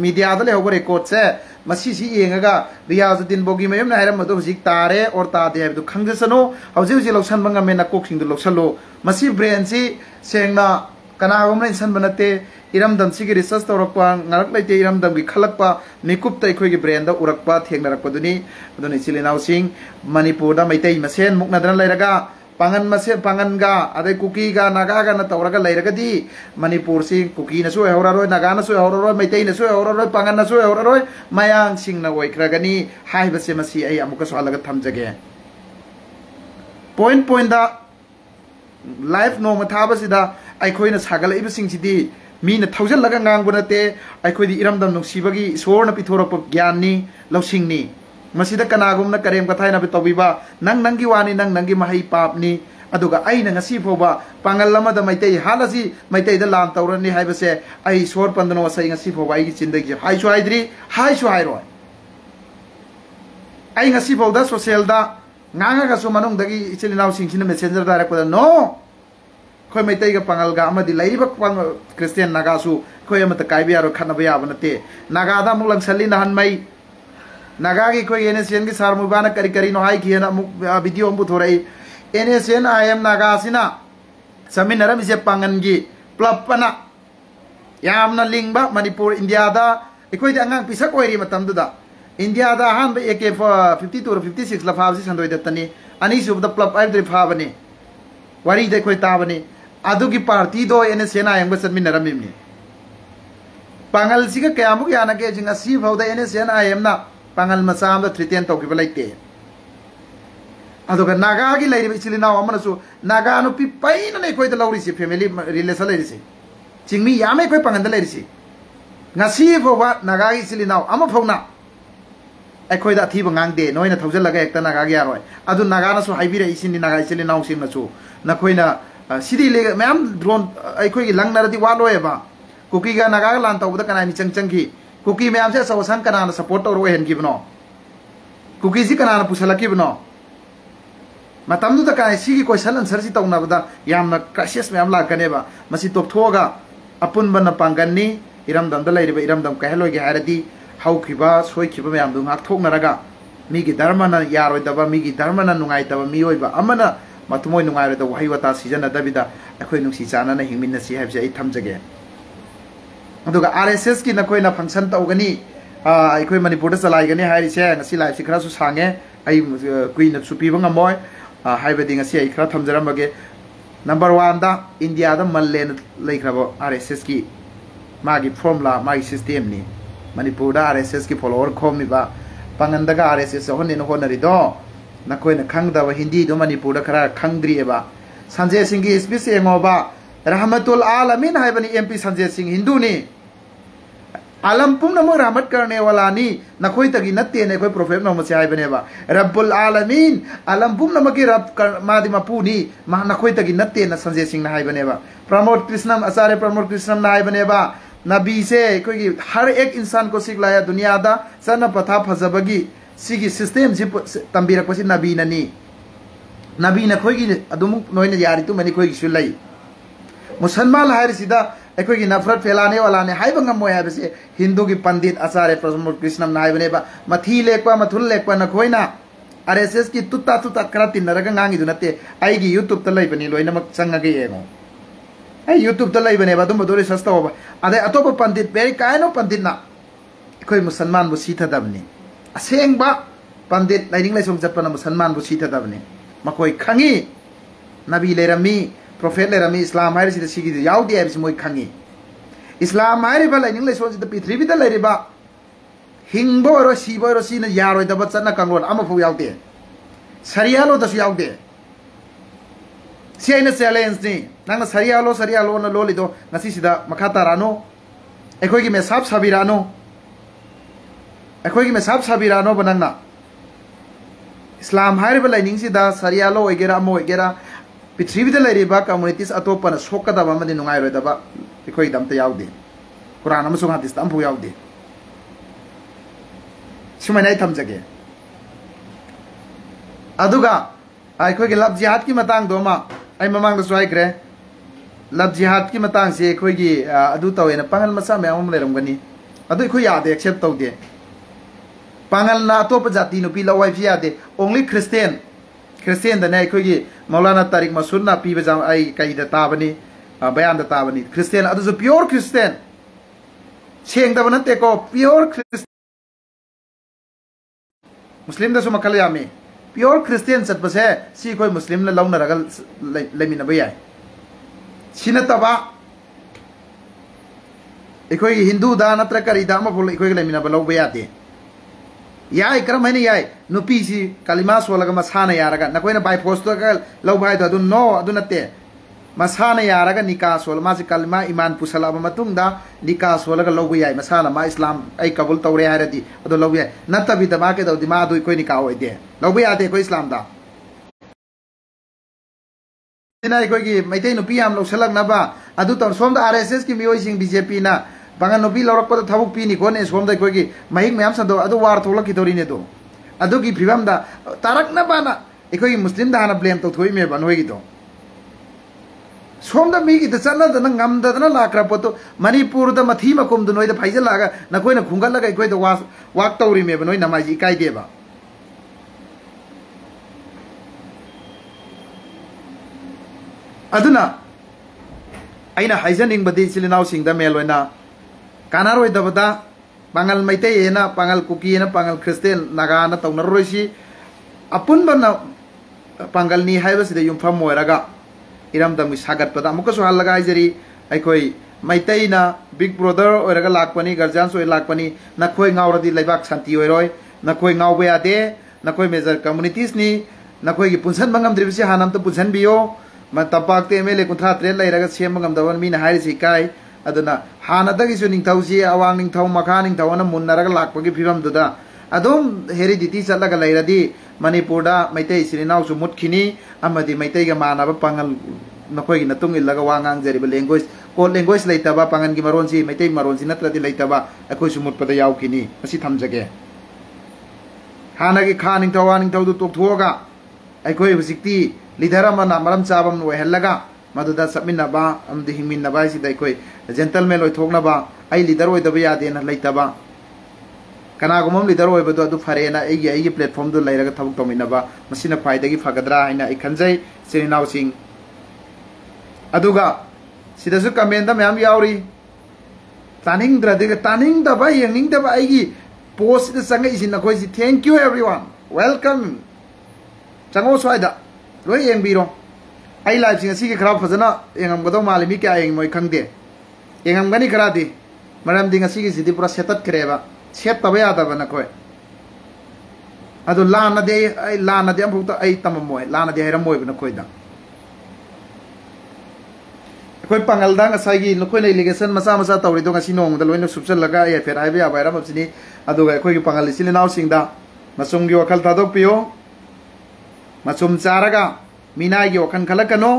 मीडिया द लेहौब रेकॉर्ड से मसी सि येंगगा रियाजुद्दीन बोगी मयम ना हायरम मदो हुजिक तारे और तादे हाइबदु खंगजसनो हौजे हुजि लौसन बंगा मेना कोक सिंग दु लौसलो मसी ब्रेन सि सेंगना कनागोमना इंसान बनते इरमदम सिगी research तौरपा ngak laite iramdam gi khalakpa mikup tai khoi gi brand da urakpa thengnarakpa duni aduni chilinau sing manipur da maitai masen muknadran lairaga pangan masen pangan ga adai kuki ga naga ga na tawraga lairaga di manipur sing kuki na su hauraroi naga na su hauraroi maitai na su hauraroi pangan na su hauraroi mayang sing na oikragani haibase masi ai amuka so alaga thamjage point da life no mathaba sida ai khoina sagala ibsing sidi मीन थौजल लगा ngang बनते अखोइदी इरमदम नुसीबगी सोरना पिथोरप ज्ञाननी लौसिंगनी मसिदा कनागुमना करेम कथायना बे तौबिबा नंग नंगी वानी नंग नंगी महै पापनी अदुगा आइना ngasi फोबा पांगल लमदा मैतै हालासी मैतै द लाम तौरनी हाइबसे आई सोर पंदनो सै ngasi फोबा आई चिंदगी हाइसु हाइद्री हाइसु हाइरो आई ngasi फोदा सोशल दा ngang ga so manung dagi इचिलिनाव सिंगसिना मेसेंजर डायरेक्ट पदा नो खोई मैतै गा पांगल गा अमदि लैरिबा क्रिश्चियन नागासु खोई अमत काइबे यारो खनबा याबा नते नागादा मुक लंगसली नहन मै नागागी खोई एनएसएन की सारमुबाना करी करी नो हाई कियना मुक वीडियो हम पुथोरई एनएसएन आईएम नागासिना समिनरम इसे पांगनगी प्लपना यामना लिंगबा मणिपुर इंडिया दा इखोई अंगांग पिसक ओइरी मतमदुदा इंडिया दा हान AK-52 और 56 लफाबसी संदोय दत्तनी अनि सुबदा प्लप आइद्रि फाबनी वारी दे खोई ताबनी अदुगी पार्टी दो एनएसएन आयंग चटमिनरमिमनी पांगल सिगा कयामुक याना के जिंगा सी फौदा एनएसएन आयम ना पांगल मसाम द थ्रिटेन तौकिबा लैते अदुगा नागा की लैरिबा इचिलिनाव अमनसु नागा नु पि पैन नै खोइ द लौरिसि फैमिली रिलेशन लैरिसि चिंगमी यामे खोइ पांगल द लैरिसि ngasi फौबा नागा की इचिलिनाव अम फौना अखोइ द अथीब ngang नोइना थौजल लगा एकता नागा गी यारोय अदु नागा नसु हाइबिरे इसिनि नागा इचिलिनाव सिमनसु नखोइना सिदी ले मैम ड्रोन अखोइ की लंगनरदि वालोयबा कुकी गा नागा लान तौबदा कनानि चंगचंगी कुकी मैम से सवसन कनाना सपोर्ट तौरो हेनगिबनो कुकी जी कनाना पुसलकिबनो मतमदु त काई सिगी क्वेश्चन आंसर सि तौनाबदा यामना क्राइसिस मैम लाकनेबा मसि तोपथोगा अपुनबन पांगननी इरमदम द लैरिबा इरमदम कहलोगे हारदी हौखिबा सोइखिबा मैम दु ngak थोकनरगा मीगी धर्मना यारोइदबा मीगी धर्मना नुंगाइतबा मियोइबा अमना मतुमोय नुंगाइरदा वहाई वता सिजन दबिदा अखोइ नुंसी चानाना हिंगमिनसी हाबसे आई थमजगे अदुगा RSS की नखोइना फंक्शन तौगनी अखोइ मणिपुर द चलाइगनी हाइरिसे ngasi लाइफ सि खरासु सांगे आई कुइना सुपीबा ngमोय हाइबदि ngasi आई खरा थमजरमगे नंबर 1 दा इंडिया दा मल्लेन लैखराबो RSS की मागी फॉर्मुला मागी सिस्टम नि मणिपुर दा RSS की फॉलोअर खोमिबा पांगनदगा RSS होने न होनरिदो नखोइना खंगदबा हिंदी दो मणिपुर दा खरा खंगद्रिएबा संजय सिंह की स्पीच एंगोबा रहमतुल आलमीन हाइबनी MP संजय सिंह हिंदू नि आलम पुनम रहमत करने वाला नी नखोइ तगी नत्ते ने कोई प्रोफेट मोहम्मद से हाइबनेबा रब्बुल आलमीन आलम पुनम की रब मादि मपुनी मा नखोइ तगी नत्ते न संजय सिंह न हाइबनेबा प्रमोद कृष्णम आचार्य प्रमोद कृष्णम न हाइबनेबा नबी से कोई हर एक इंसान को सिखलाया दुनिया दा चना पथा फजबगी सिगी सिस्टम से तंबीरक पसी नबी ननी नबी न खोई अदुम नोइन यारी तु मनी खोई सुलाई मुसलमान हायर सिदा अखोई की नफरत फैलाने वाला ने हाई बंगम मोय है से हिंदू की पंडित आचार्य प्रसन्न कृष्णम नाय बने बा मथी लेकवा मथुल लेकवा न खोई ना आरएसएस की तुत्ता तुत्ता करा तिन्नरगा ngangi du natte ai gi youtube ta lai bani loinamak changage yengo ai youtube ta lai bane ba dum bodore sasta ba ade atopa pandit beri kaino pandit na koi musalman bu sitha dabni aseng ba pandit laining lai song japana musalman bu sitha dabni makoi khangi nabi lerami prophet lerami islam hai sida sigi yaudi ai moi khangi islam hai ba laining lai song sida prithvi da lai ba हिंगो रो SIBO रो scene यारो दब चना कंगोन अम फु याउते सरियालो दस याउते Sen challenge नि नंग सरियालो न लोलिदो नसी सिदा मखाता रानो एखोई की मेसाब साबिरानो एखोई की मेसाब साबिरानो बनंगना इस्लाम हाइर बलाइनिंग सिदा सरियालो ओइगेरा मो ओइगेरा पृथ्वी द लैरिबा कम्युनिटीज अतोपन सोकदबा मदि नुंगाइ रोदबा एखोई दमते याउदे कुरान अमसो हादिस तम फु याउदे सुमनाई थमजगे अदुगा आइखोई के लब जिहाद की मतंग दोमा आई ममांग द स्वाइग्रे लब जिहाद की मतंग से आइखोई की अदु तवेना पांगल मसा मैम लेरमगनी अदु आइखोई यादे एक्सेप्ट तौदे पांगल ना अतोप जाति नुपी लवाई फि यादे ओनली क्रिश्चियन दने आइखोई की मौलाना तारिक मसूद ना पीबे जाम आई कई द ताबनी बयान द ताबनी क्रिश्चियन अदु जो प्योर क्रिश्चियन सेंग दबन ते को प्योर मुस्लिम दसु मखल यामी प्योर क्रिश्चियन चतपसे सी कोई मुस्लिम न लौना रगल लेमिन बयाय सिनतबा एकोई हिंदू दा नत्र करी दा मफुल एकोई लेमिन बलौ बयाते याय करम हैने याय नुपी सी कलिमा सोलगा मसाना यारगा नकोइना बाय पोस्ट का लौ भाई तो नो अदु नते मसाना यारगा निका सोल मासी कलिमा ईमान पुसला मतुंगदा निका सोलगा लौ बयाय मसाना मा इस्लाम आई कबूल तौरे हारदी अदु लौ बयाय नतबी द माके दौ दिमा दु कोई निका होइदे लौ बयाते कोई इस्लाम दा दिना कोई की मैते नुपी याम लौ सलग नबा अदु तौ सोम द आरएसएस की मियोई सिंग बीजेपी ना बांगा नुपी लौरक पद थबुक पीनी कोने सोम द कोई की महिक मैम संदो अदु वार थोलक की तोरी ने दो अदु की फिबम दा तारक न बाना एकोई मुस्लिम दा हाना ब्लेम तो थोई मे बन होई दो सोम द मी की द चना द ngam द न लाक्रा पतो मणिपुर द मथी मकुम द नोई द फाइजल लागा न कोई न खुंगल लगा कोई द वाक तौरी मे बनोई नमाजी काई देबा अदुना आइना हाइजनिंग बदी सिलिनाउ सिंग द मेलोइना कानारोय दबदा पांगल मैते येना पांगल कुकी येना पांगल क्रिश्चियन नागा न तौनरोइसी अपुन बना पांगल नि हाइबसिद युमफम मोयरागा इरम दम सागत पदा मुकसु हलगा आइजरी आइखोई मैतेना बिग ब्रदर ओरगा लाकपनी गार्जियंस ओय लाकपनी नखोई गावरदी लेबाक शांति ओयरोय नखोई गावबे आदे नखोई मेजर कम्युनिटीज नि नखोई की पुनसन मंगम द्रिबसी हानम तो पुनसन बियो म तपाक ते एमएलए कुंथ्रा ट्रेन लैरगा सेम मंगम दवन मीना हाइरिसि काई अदुना हानदगिसु निंथौसी अवांग निंथौ मखा निंथौ न मुन्नरगा लाकपगी फिबम दुदा अदुम हेरिडिटी चलगा लैरदी मणिपुरदा मैते सिरिनाउसु मुतखिनी अमदि मैतेगा मानबा पांगल नखोई नतुंग इल्लगा वांगांग जरिबा लैंग्वेज कोड लैंग्वेज लैतबा पांगन की मरोनसी मैते मरोनसी नत्रदि लैतबा अखोइसु मुतपदा यावखिनी असि थमजगे हानगी खा निंथौ वा निंथौ दु तोकथोगा अखोइ हुजिक्ति लीडर अमना मरम चाबम ओइहल्लगा मदुदा सबमिनबा अमदि हिमिनबा सिदा अखोइ जेंटलमैन ओइथोकनबा आई लीडर ओइदबा यादेना लैतबा कनागुमम लीडर ओइबदो अदु फरेना एगी प्लेटफॉर्म दु लैरगा थबुक तोमिनबा मसिना फाइदगी फगद्रा हाइना आई खनजै सिरिनाउ सिंग अदुगा सिदसु कमेंट दा म्याम यावरी तानिंग द्रदिगा तानिंग दबा यंगिंग दबा आईगी पोस्ट द संग इसिन नखोइ सि थैंक यू एवरीवन वेलकम चंगो स्वाइदा लोय यंगबिरो आई लाइव सिंग असि के खराब फजना यंगमगदो मालिमी क्या यंग मोय खंगदे यंगमगनी खरादी मरम दिंग असि के सिदि पुरा सेटत करेबा सेट तब यादबा नखोय अदु लानदे आई लानदे अमफुत आई तममोय लानदे हैरमोय नखोयदा कोई पंगलदा ngसाigi नखोय इलिगेशन मसा मसा तौरिदो ngasi नोंगदा लोइनो सुपचल लगा ए फेर आइबे आबायरा मबसिनी अदुगा कोई पंगल सिलिनाउ सिंगदा मसुंगी वखल थादोक पियो मसुम चारगा मीनागी वखन खलकनो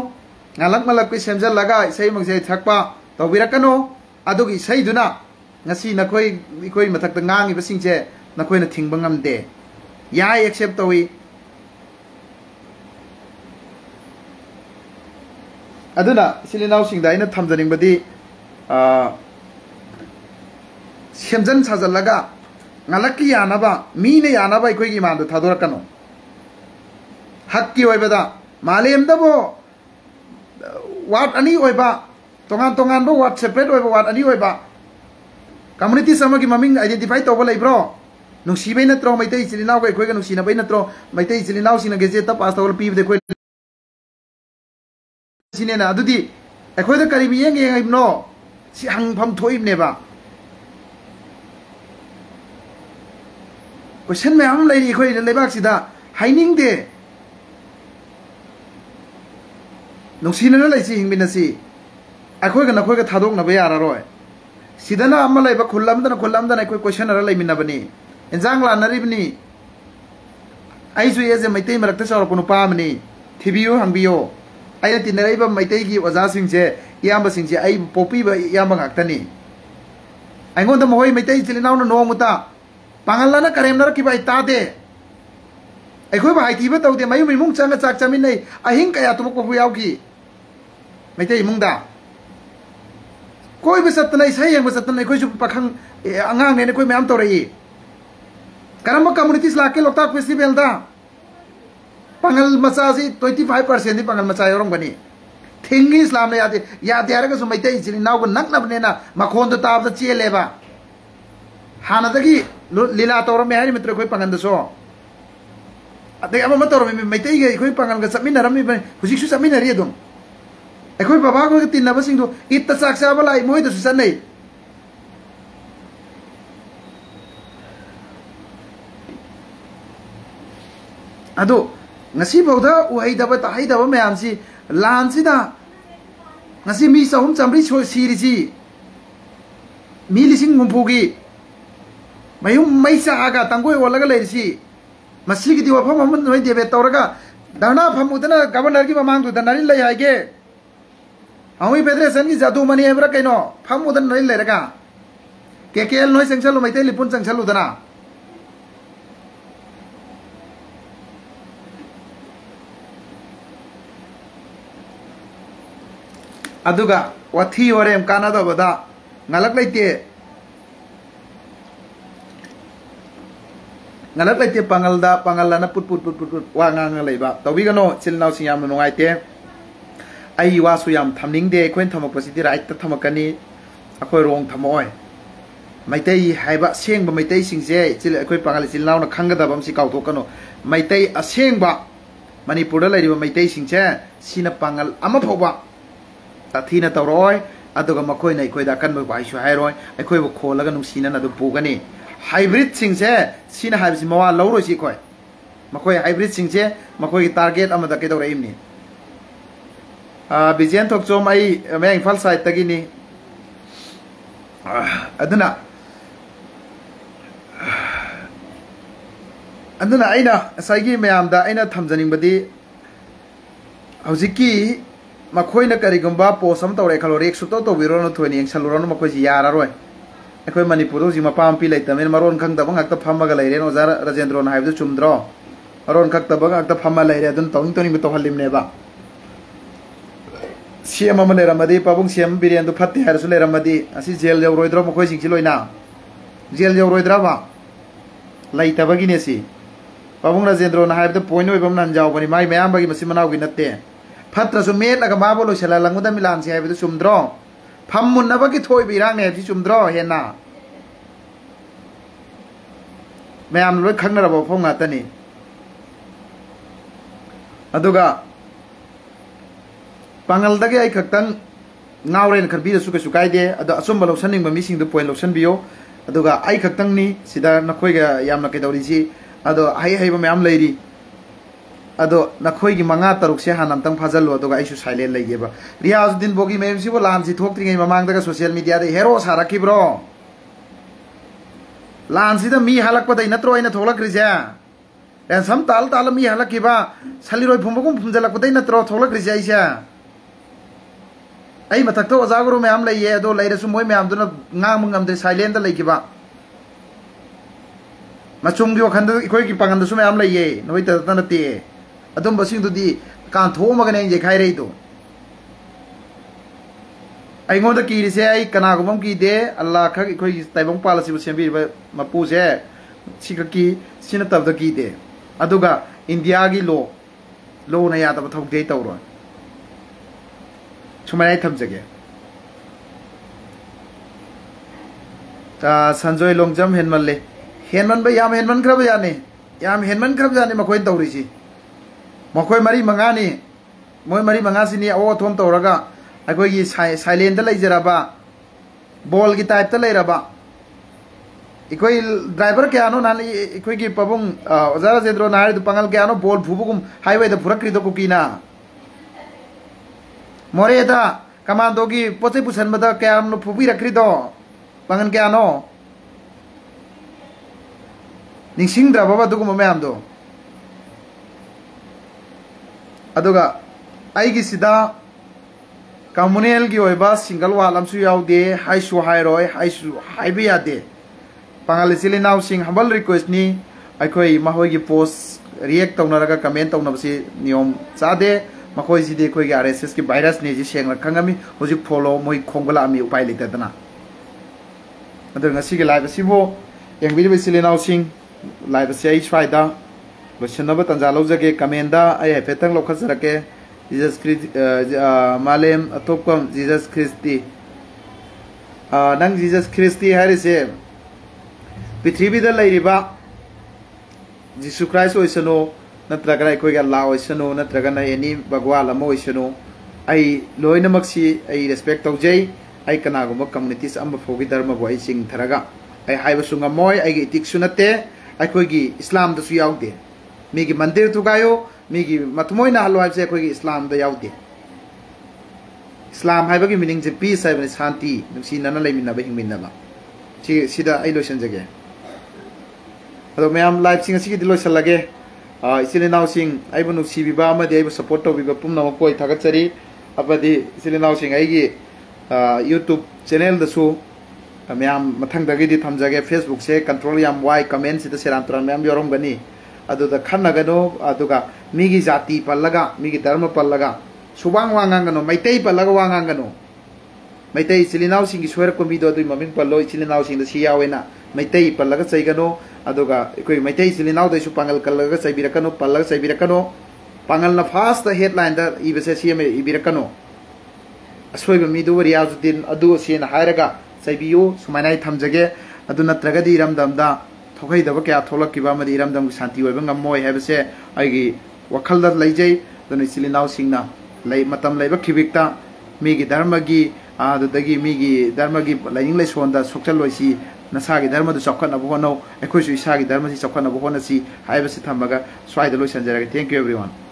ngalak malak ko semjal laga isai mangse thakpa tawbirakano ꯑꯗꯨꯒꯤ ꯏꯁꯩꯗꯨꯅ ꯉꯁꯤ ꯑꯩꯈꯣꯏ ꯃꯊꯛꯇ ꯉꯥꯡꯉꯤꯕꯁꯤꯡꯁꯦ ꯅꯈꯣꯏꯅ ꯊꯤꯡꯕ ꯉꯝꯗꯦ ꯌꯥꯏ ꯑꯦꯛꯁꯦꯞ ꯇꯧꯏ ꯑꯗꯨꯅ ꯏꯆꯤꯜ ꯏꯅꯥꯎꯁꯤꯡꯗ ꯑꯩꯅ ꯊꯝꯖꯅꯤꯡꯕꯗꯤ ꯁꯦꯝꯖꯟ ꯁꯥꯖꯜꯂꯒ ꯉꯂꯛꯀꯤ ꯌꯥꯅꯕ ꯃꯤꯅ ꯌꯥꯅꯕ ꯑꯩꯈꯣꯏꯒꯤ ꯏꯃꯥꯟꯗꯣ ꯊꯥꯗꯣꯔꯛꯀꯅꯣ ꯍꯛꯀꯤ ꯑꯣꯏꯕꯗ ꯃꯥꯂꯦꯝꯗꯕꯨ ꯋꯥꯔꯗ ꯑꯅꯤ ꯑꯣꯏꯕ ꯇꯣꯉꯥꯟ ꯇꯣꯉꯥꯟꯕ ꯋꯥꯔꯗ ꯁꯦꯄꯔꯦꯠ ꯑꯣꯏꯕ ꯋꯥꯔꯗ ꯑꯅꯤ ꯑꯣꯏꯕ ꯀꯝꯃꯨꯅꯤꯇꯤꯁ ꯑꯃꯒꯤ ꯃꯃꯤꯡ ꯑꯥꯏꯗꯦꯟꯇꯤꯐꯥꯏ ꯇꯧꯕ ꯂꯩꯕ꯭ꯔꯣ ꯅꯨꯡꯁꯤꯕꯩ ꯅꯠꯇ꯭ꯔꯣ ꯃꯩꯇꯩ ꯏꯆꯤꯜ ꯏꯅꯥꯎꯒ ꯑꯩꯈꯣꯏꯒ ꯅꯨꯡꯁꯤꯅꯕꯩ ꯅꯠꯇ꯭रो ꯃꯩꯇꯩ ꯏꯆꯤꯜ ꯏꯅꯥꯎꯁꯤꯡꯅ ꯒꯦꯖꯦꯠꯇ ꯄꯥꯁ ꯇꯧꯔ ꯄꯤꯕꯗ ꯑꯩꯈꯣꯏ ꯁꯤꯅꯦꯅ ꯑꯗꯨꯗꯤ ꯑꯩꯈꯣꯏꯗ ꯀꯔꯤ ꯃꯤꯠꯌꯦꯡ ꯌꯦꯡꯉꯤꯕꯅꯣ ꯁꯤ ꯍꯪꯐꯝ ꯊꯣꯛꯏꯕꯅꯦꯕ ꯀꯣꯏꯁꯟ ꯃꯌꯥꯝ ꯑꯃ ꯂꯩꯔꯤ ꯑꯩꯈꯣꯏ ꯂꯩꯕꯥꯛꯁꯤꯗ ꯍꯥꯏꯅꯤꯡꯗꯦ ꯅꯨꯡꯁꯤꯅꯅ ꯂꯩꯁꯤ ꯍꯤꯡꯃꯤꯟꯅꯁꯤ ꯑꯩꯈꯣꯏꯒ ꯅꯈꯣꯏꯒ ꯊꯥꯗꯣꯛꯅꯕ ꯌꯥꯔꯔꯣꯏ ꯁꯤꯗꯅ ꯑꯃ ꯂꯩꯕ ꯈꯨꯜ ꯑꯃꯗꯅ ꯑꯩꯈꯣই ꯀꯣꯏꯁꯟꯅꯔ ꯂꯩꯃꯤꯟꯅꯕꯅꯤ ꯏꯟꯖꯥꯡ ꯂꯥꯟꯅꯔꯤꯕꯅꯤ ꯑꯩꯁꯨ ꯑꯦꯖꯦ ꯃꯩꯇꯩ ꯃꯔꯛꯇ ꯆꯥꯎꯔꯛꯄ ꯅꯨꯄꯥ ꯑꯃꯅꯤ ꯊꯤꯕꯤꯌꯨ ꯍꯪꯕꯤꯌꯨ ꯑꯩꯅ ꯇꯤꯟꯅꯔꯤꯕ ꯃꯩꯇꯩꯒꯤ ꯑꯣꯖꯥꯁꯤꯡꯁꯦ ꯏꯌꯥꯝꯕꯁꯤꯡꯁꯦ ꯑꯩ ꯄꯣꯛꯄꯤꯕ ꯏꯌꯥꯝꯕ ꯉꯥꯛꯇꯅꯤ ꯑꯩꯉꯣꯟꯗ ꯃꯈꯣꯏ ꯃꯩꯇꯩ ꯏꯆꯤꯜ ꯏꯅꯥꯎꯅ ꯅꯣꯡꯃꯇ ꯄꯥꯡꯒꯜꯂꯅ ꯀꯔꯦꯝꯅꯔꯛꯈꯤꯕ ꯑꯩ ꯇꯥꯗꯦ ꯑꯩꯈꯣꯏꯕꯨ ꯍꯥꯏꯊꯤꯕ ꯇꯧꯗꯦ ꯃꯌꯨꯝ ꯏꯃꯨꯡ ꯆꯪꯉ ꯆꯥꯛ ꯆꯥꯃꯤꯟꯅꯩ ꯑꯍꯤꯡ ꯀꯌꯥ ꯇꯨꯝꯃꯛꯄꯕꯨ ꯌꯥꯎꯈꯤ ꯃꯩꯇꯩ ꯏꯃꯨꯡꯗ ꯀꯣꯏꯕ ꯆꯠꯇꯅ ꯏꯁꯩ ꯌꯦꯡꯕ ꯆꯠꯇꯅ ꯑꯩꯈꯣꯏꯁꯨ ꯄꯥꯈꯪ ꯑꯉꯥꯡꯅꯦꯅ ꯑꯩꯈꯣꯏ ꯃꯌꯥꯝ ꯇꯧꯔꯛꯏ ꯀꯔꯝꯕ ꯀꯝꯃꯨꯅꯤꯇꯤꯁ ꯂꯥꯛꯀꯦ ꯂꯣꯛꯇꯥꯛ ꯐꯦꯁꯇꯤꯚꯦꯜꯗ ꯄꯥꯡꯒꯜ ꯃꯆꯥꯁꯤ 25% ꯄꯥꯡꯒꯜ ꯃꯆꯥ ꯌꯥꯎꯔꯝꯒꯅꯤ ꯊꯤꯡꯉꯤ ꯏꯁꯂꯥꯝꯅ ꯌꯥꯗꯦ ꯍꯥꯏꯔꯒꯁꯨ ꯃꯩꯇꯩ ꯏꯆꯤꯜ ꯏꯅꯥꯎꯒ ꯅꯛꯅꯕꯅꯦꯅ ꯃꯈꯣꯟꯗꯣ ꯇꯥꯕꯗ ꯆꯦꯜꯂꯦꯕ ꯍꯥꯟꯅꯗꯒꯤ ꯂꯤꯂꯥ ꯇꯧꯔꯝꯃꯦ ꯍꯥꯏꯔꯤ ꯃꯇ꯭ꯔ ꯑꯩꯈꯣꯏ ꯄꯥꯡꯒꯜꯗꯁꯨ ꯑꯗꯩ ꯑꯃ ꯇꯧꯔꯝꯃꯤ ꯃꯩꯇꯩꯒ ꯑꯩꯈꯣꯏ ꯄꯥꯡꯒꯜꯒ ꯆꯠꯃꯤꯟꯅꯔꯝꯃꯤꯕꯅꯤ ꯍꯧꯖꯤꯛꯁꯨ ꯆꯠꯃꯤꯟꯅꯔꯤ ꯑꯗꯨꯝ ꯑꯩꯈꯣꯏ ꯕꯕꯥꯈꯣꯏꯒ ꯇꯤꯟꯅꯕꯁꯤꯡꯗꯣ ꯏꯠꯇ ꯆꯥꯛ ꯆꯥꯕ ꯂꯥꯛꯏ ꯃꯣꯏꯗꯁꯨ ꯆꯠꯅꯩ ꯑꯗꯣ ꯉꯁꯤꯐꯥꯎꯗ ꯎꯍꯩꯗꯕ ꯇꯥꯍꯩꯗꯕ ꯃꯌꯥꯝꯁꯤ ꯂꯥꯟꯁꯤꯗ ngasi mi sahum chamri sirisi mi lising humpugi mayum maisa aga tangoi walaga leirisi masigi di wafam amon noi debe tawraga dana famudana governor gi mamang du danari lai haige awi federation gi jadu mani ebra kaino famudan noi leiraga KKL noi sengsalu maitai lipun sengsalu dana aduga wathi orem kanada bada ngalak laite pangalda pangalana put wa ngang leiba tawigano chilnaw siyam no ngaite ai wasu yam thamning de khoin thamak pasidi right ta thamakani akoi rong thamoi maitai haiba sengba maitai singje chil akoi pangal chilnaw na khangada bam si kawthokano maitai asengba manipur da laiba maitai singje sina pangal ama phoba tathina tawroi aduga makoi nai koi da kan bai shu hairoi akoi bo kholaga nungsina na du pugani hybrid singse sina habisi mawa lawro si koi makoi hybrid singse makoi target amada ke dawra imni bijen thok chom ai me infal side tagini aduna aina saigi mayamda aina thamjaning badi hojiki makoi na karigumba posam tawre khalo rek su to biro no thoni eng saluro no makoi yara roi akoi manipur ji mapam pi laitamen maron khang da bang ta phama ga laire no jar rajendro na haibdu chumdro maron khak ta bang ta phama laire adun tawing toni to halim ne ba siam ma le ramadi pabung siam birian du phatti har su le ramadi asi jail jaw roidro makoi sing loina jail jaw roidra ba laita bagi ne si pabung rajendro na haibdu point oi bam nan jaw bani mai mayam bagi masi manaw gi natte फत्र सु met लगा माबो लो सला लंगुदा मिलान से highway सुमद्रो फम मुन्नबा की थोय बिरांग ने सुमद्रो हेना ma'am लो खंगनरबो फोंगा तनी अदुगा पांगल दगे आई खक्तन नावरेन खरबी सु के सुकाइदे अद असुमबा लोसनिंग बा मिसिंग दु पॉइंट लोसन बियो अदुगा आई खक्तन नि सिदा नखोयगा यामना के दौरिसी अदो हाई हाइबा मैम लैरी अदो नखोई की मंगा तरुक से हानमतंग फाजल लो दोगा आइसु साइलेंट लइगेबा रियाजुद्दीन बोगी मेम सिबो लान सि थोक्त्रिङै ममांग दगा सोशल मीडिया दे हेरो साराखि ब्रो लान सि द मी हालक पदै नत्रो आइना थोलक्रिजे एन सम ताल ताल मी हालकिबा सलिरोय फुमबगुम फुमजलक पदै नत्रो थोलक्रिजे आइसा ai mathak to oja guru ma'am लइए अदो लइरे सु मोय मैम दुना ngang ngamde silent लइकिबा मचुम की वखंद इखोय की पांगन सु मैम लइए नोय त नते अदुम बसिंग दुदी कान थोमगने जे खाइ रही तो अइगोंद कीरिसे आई कनागुमम की दे अल्लाह खक इखोय ताइबंग पालसिबु सेंबिबा मपु से सिककी सिन तबद की दे अदुगा इंडिया की लो न यादब थौदे तौरो सुमाय थमजगे ता संजोय लोंगजम हेनमले हेनमन बे याम हेनमन खरब याने याम हेनमन खरब याने मखोय तौरिसी मखोय मरी मंगानी मोय मरी मंगा सिनी ओ थोम तौरगा अखोय की साइलेंट लैजराबा बॉल की टाइप त लैराबा इखोय ड्राइवर क्यानो नान इखोय की पबुंग ओजारा जेद्रो नारे दु पंगल क्यानो बॉल फुबुगुम हाईवे द फुरक्री दो कुकीना मोरेदा कमांडो की पोचे पुसन मदा क्याम नो फुबी रखरी दो पंगन क्यानो निसिंग द्राबा दुगुम मैम दो अदुगा आइगी सिदा कम्युनल की ओइबा सिंगल वाल अमसु याउदे हाइसु हाइरोय हाइसु हाइबे यादे पंगाली चिलिनाव सिंग हम्बल रिक्वेस्ट नि अखोय महोय की पोस्ट रिएक्ट तौनरगा कमेंट तौनबसी नियम चादे मखोय सिदे खोय की आरएसएस की वायरस ने जी सेंग खंगमी होजिक फॉलो मोय खोंगला मी उपाय लेतदना अदर ngasi के लाइव सिबो यंगबि चिलिनाव सिंग लाइव से आई स्वाइदा लोसनब तंजा लौजगे कमेंदा आई हेफेतंग लोखसरके जीसस क्रिस्ट मालेम अतोपकम जीसस क्रिस्टी नंग जीसस क्रिस्टी हारिसे पृथ्वीद लैरिबा जीसु क्राइस्ट ओइसनो नत्रगना अखोय अल्लाह ओइसनो नत्रगना एनी भगवान अमा ओइसनो आई लोइनमक्सी आई रेस्पेक्ट तौजै आई कनागुम कम्युनिटीज अमा फोगी धर्म बो आई सिंग थरगा आई हाइबसु ngमोय आई इतिक्सु नते अखोय की इस्लाम दसु याउदे मीगी मंदिर तुगायो मीगी मतमोयना हलो हाइबसे अखोय की इस्लाम द याउदे इस्लाम हाइबगी मीनिंग जे पीस हाइबनि शांति नुसी नना लेमिनबा हिंमिनबा सिदा आई लोसनजगे अदो मैम लाइव सिंग सिगी दिलोसलगे इचिलिनाव सिंग आइबु नुसीबिबा अमदि आइबु सपोर्ट तौबिबा पुमनम कोय थागतसरी अबदि इचिलिनाव सिंग आइगी यूट्यूब चैनल दसु मैम मथंगदगी थमजगे फेसबुक से कंट्रोल याम वाई कमेंट से सेरान तुरान मैम योरमगनी अदुदा खन्नगनो अदुगा मीगी जाति पल्लगा मीगी धर्म पल्लगा सुबांग वांगांगनो मैतै पल्लगा वांगांगनो मैतै इचिलिनाव सिंगी सोयर कोमीदो दुई ममिंग पल्लो इचिलिनाव सिंग द सियावेना मैतै पल्लगा चैगनो अदुगा इकोय मैतै इचिलिनाव दैसु पांगल कल्लगा चैबिरकनो पल्लगा चैबिरकनो पांगल न फास्ट हेडलाइन द इबसे सीएम इबिरकनो असोइब मीदु रियाजुद्दीन अदु सेना हायरगा चैबियो सुमाइनाय थमजगे अदु नत्रगदि इरमदमदा थोखैदब क्या थोलकिबा मदि इरमदम शांति ओइबा ngमोय हैबसे आइगी वखलदा लैजै दनि चिलिनाव सिंगना लै मतम लैबा खिबिकता मीगी धर्मगी आदुदगी मीगी धर्मगी लाइनिंग लैसोंदा सोक्चलोइसी नसागी धर्मदु चौखनबो होनो एखोइसु इसागी धर्मसी चौखनबो होनसी हैबसे थमगा स्वाइदा लोइसनजरगे थैंक यू एवरीवन।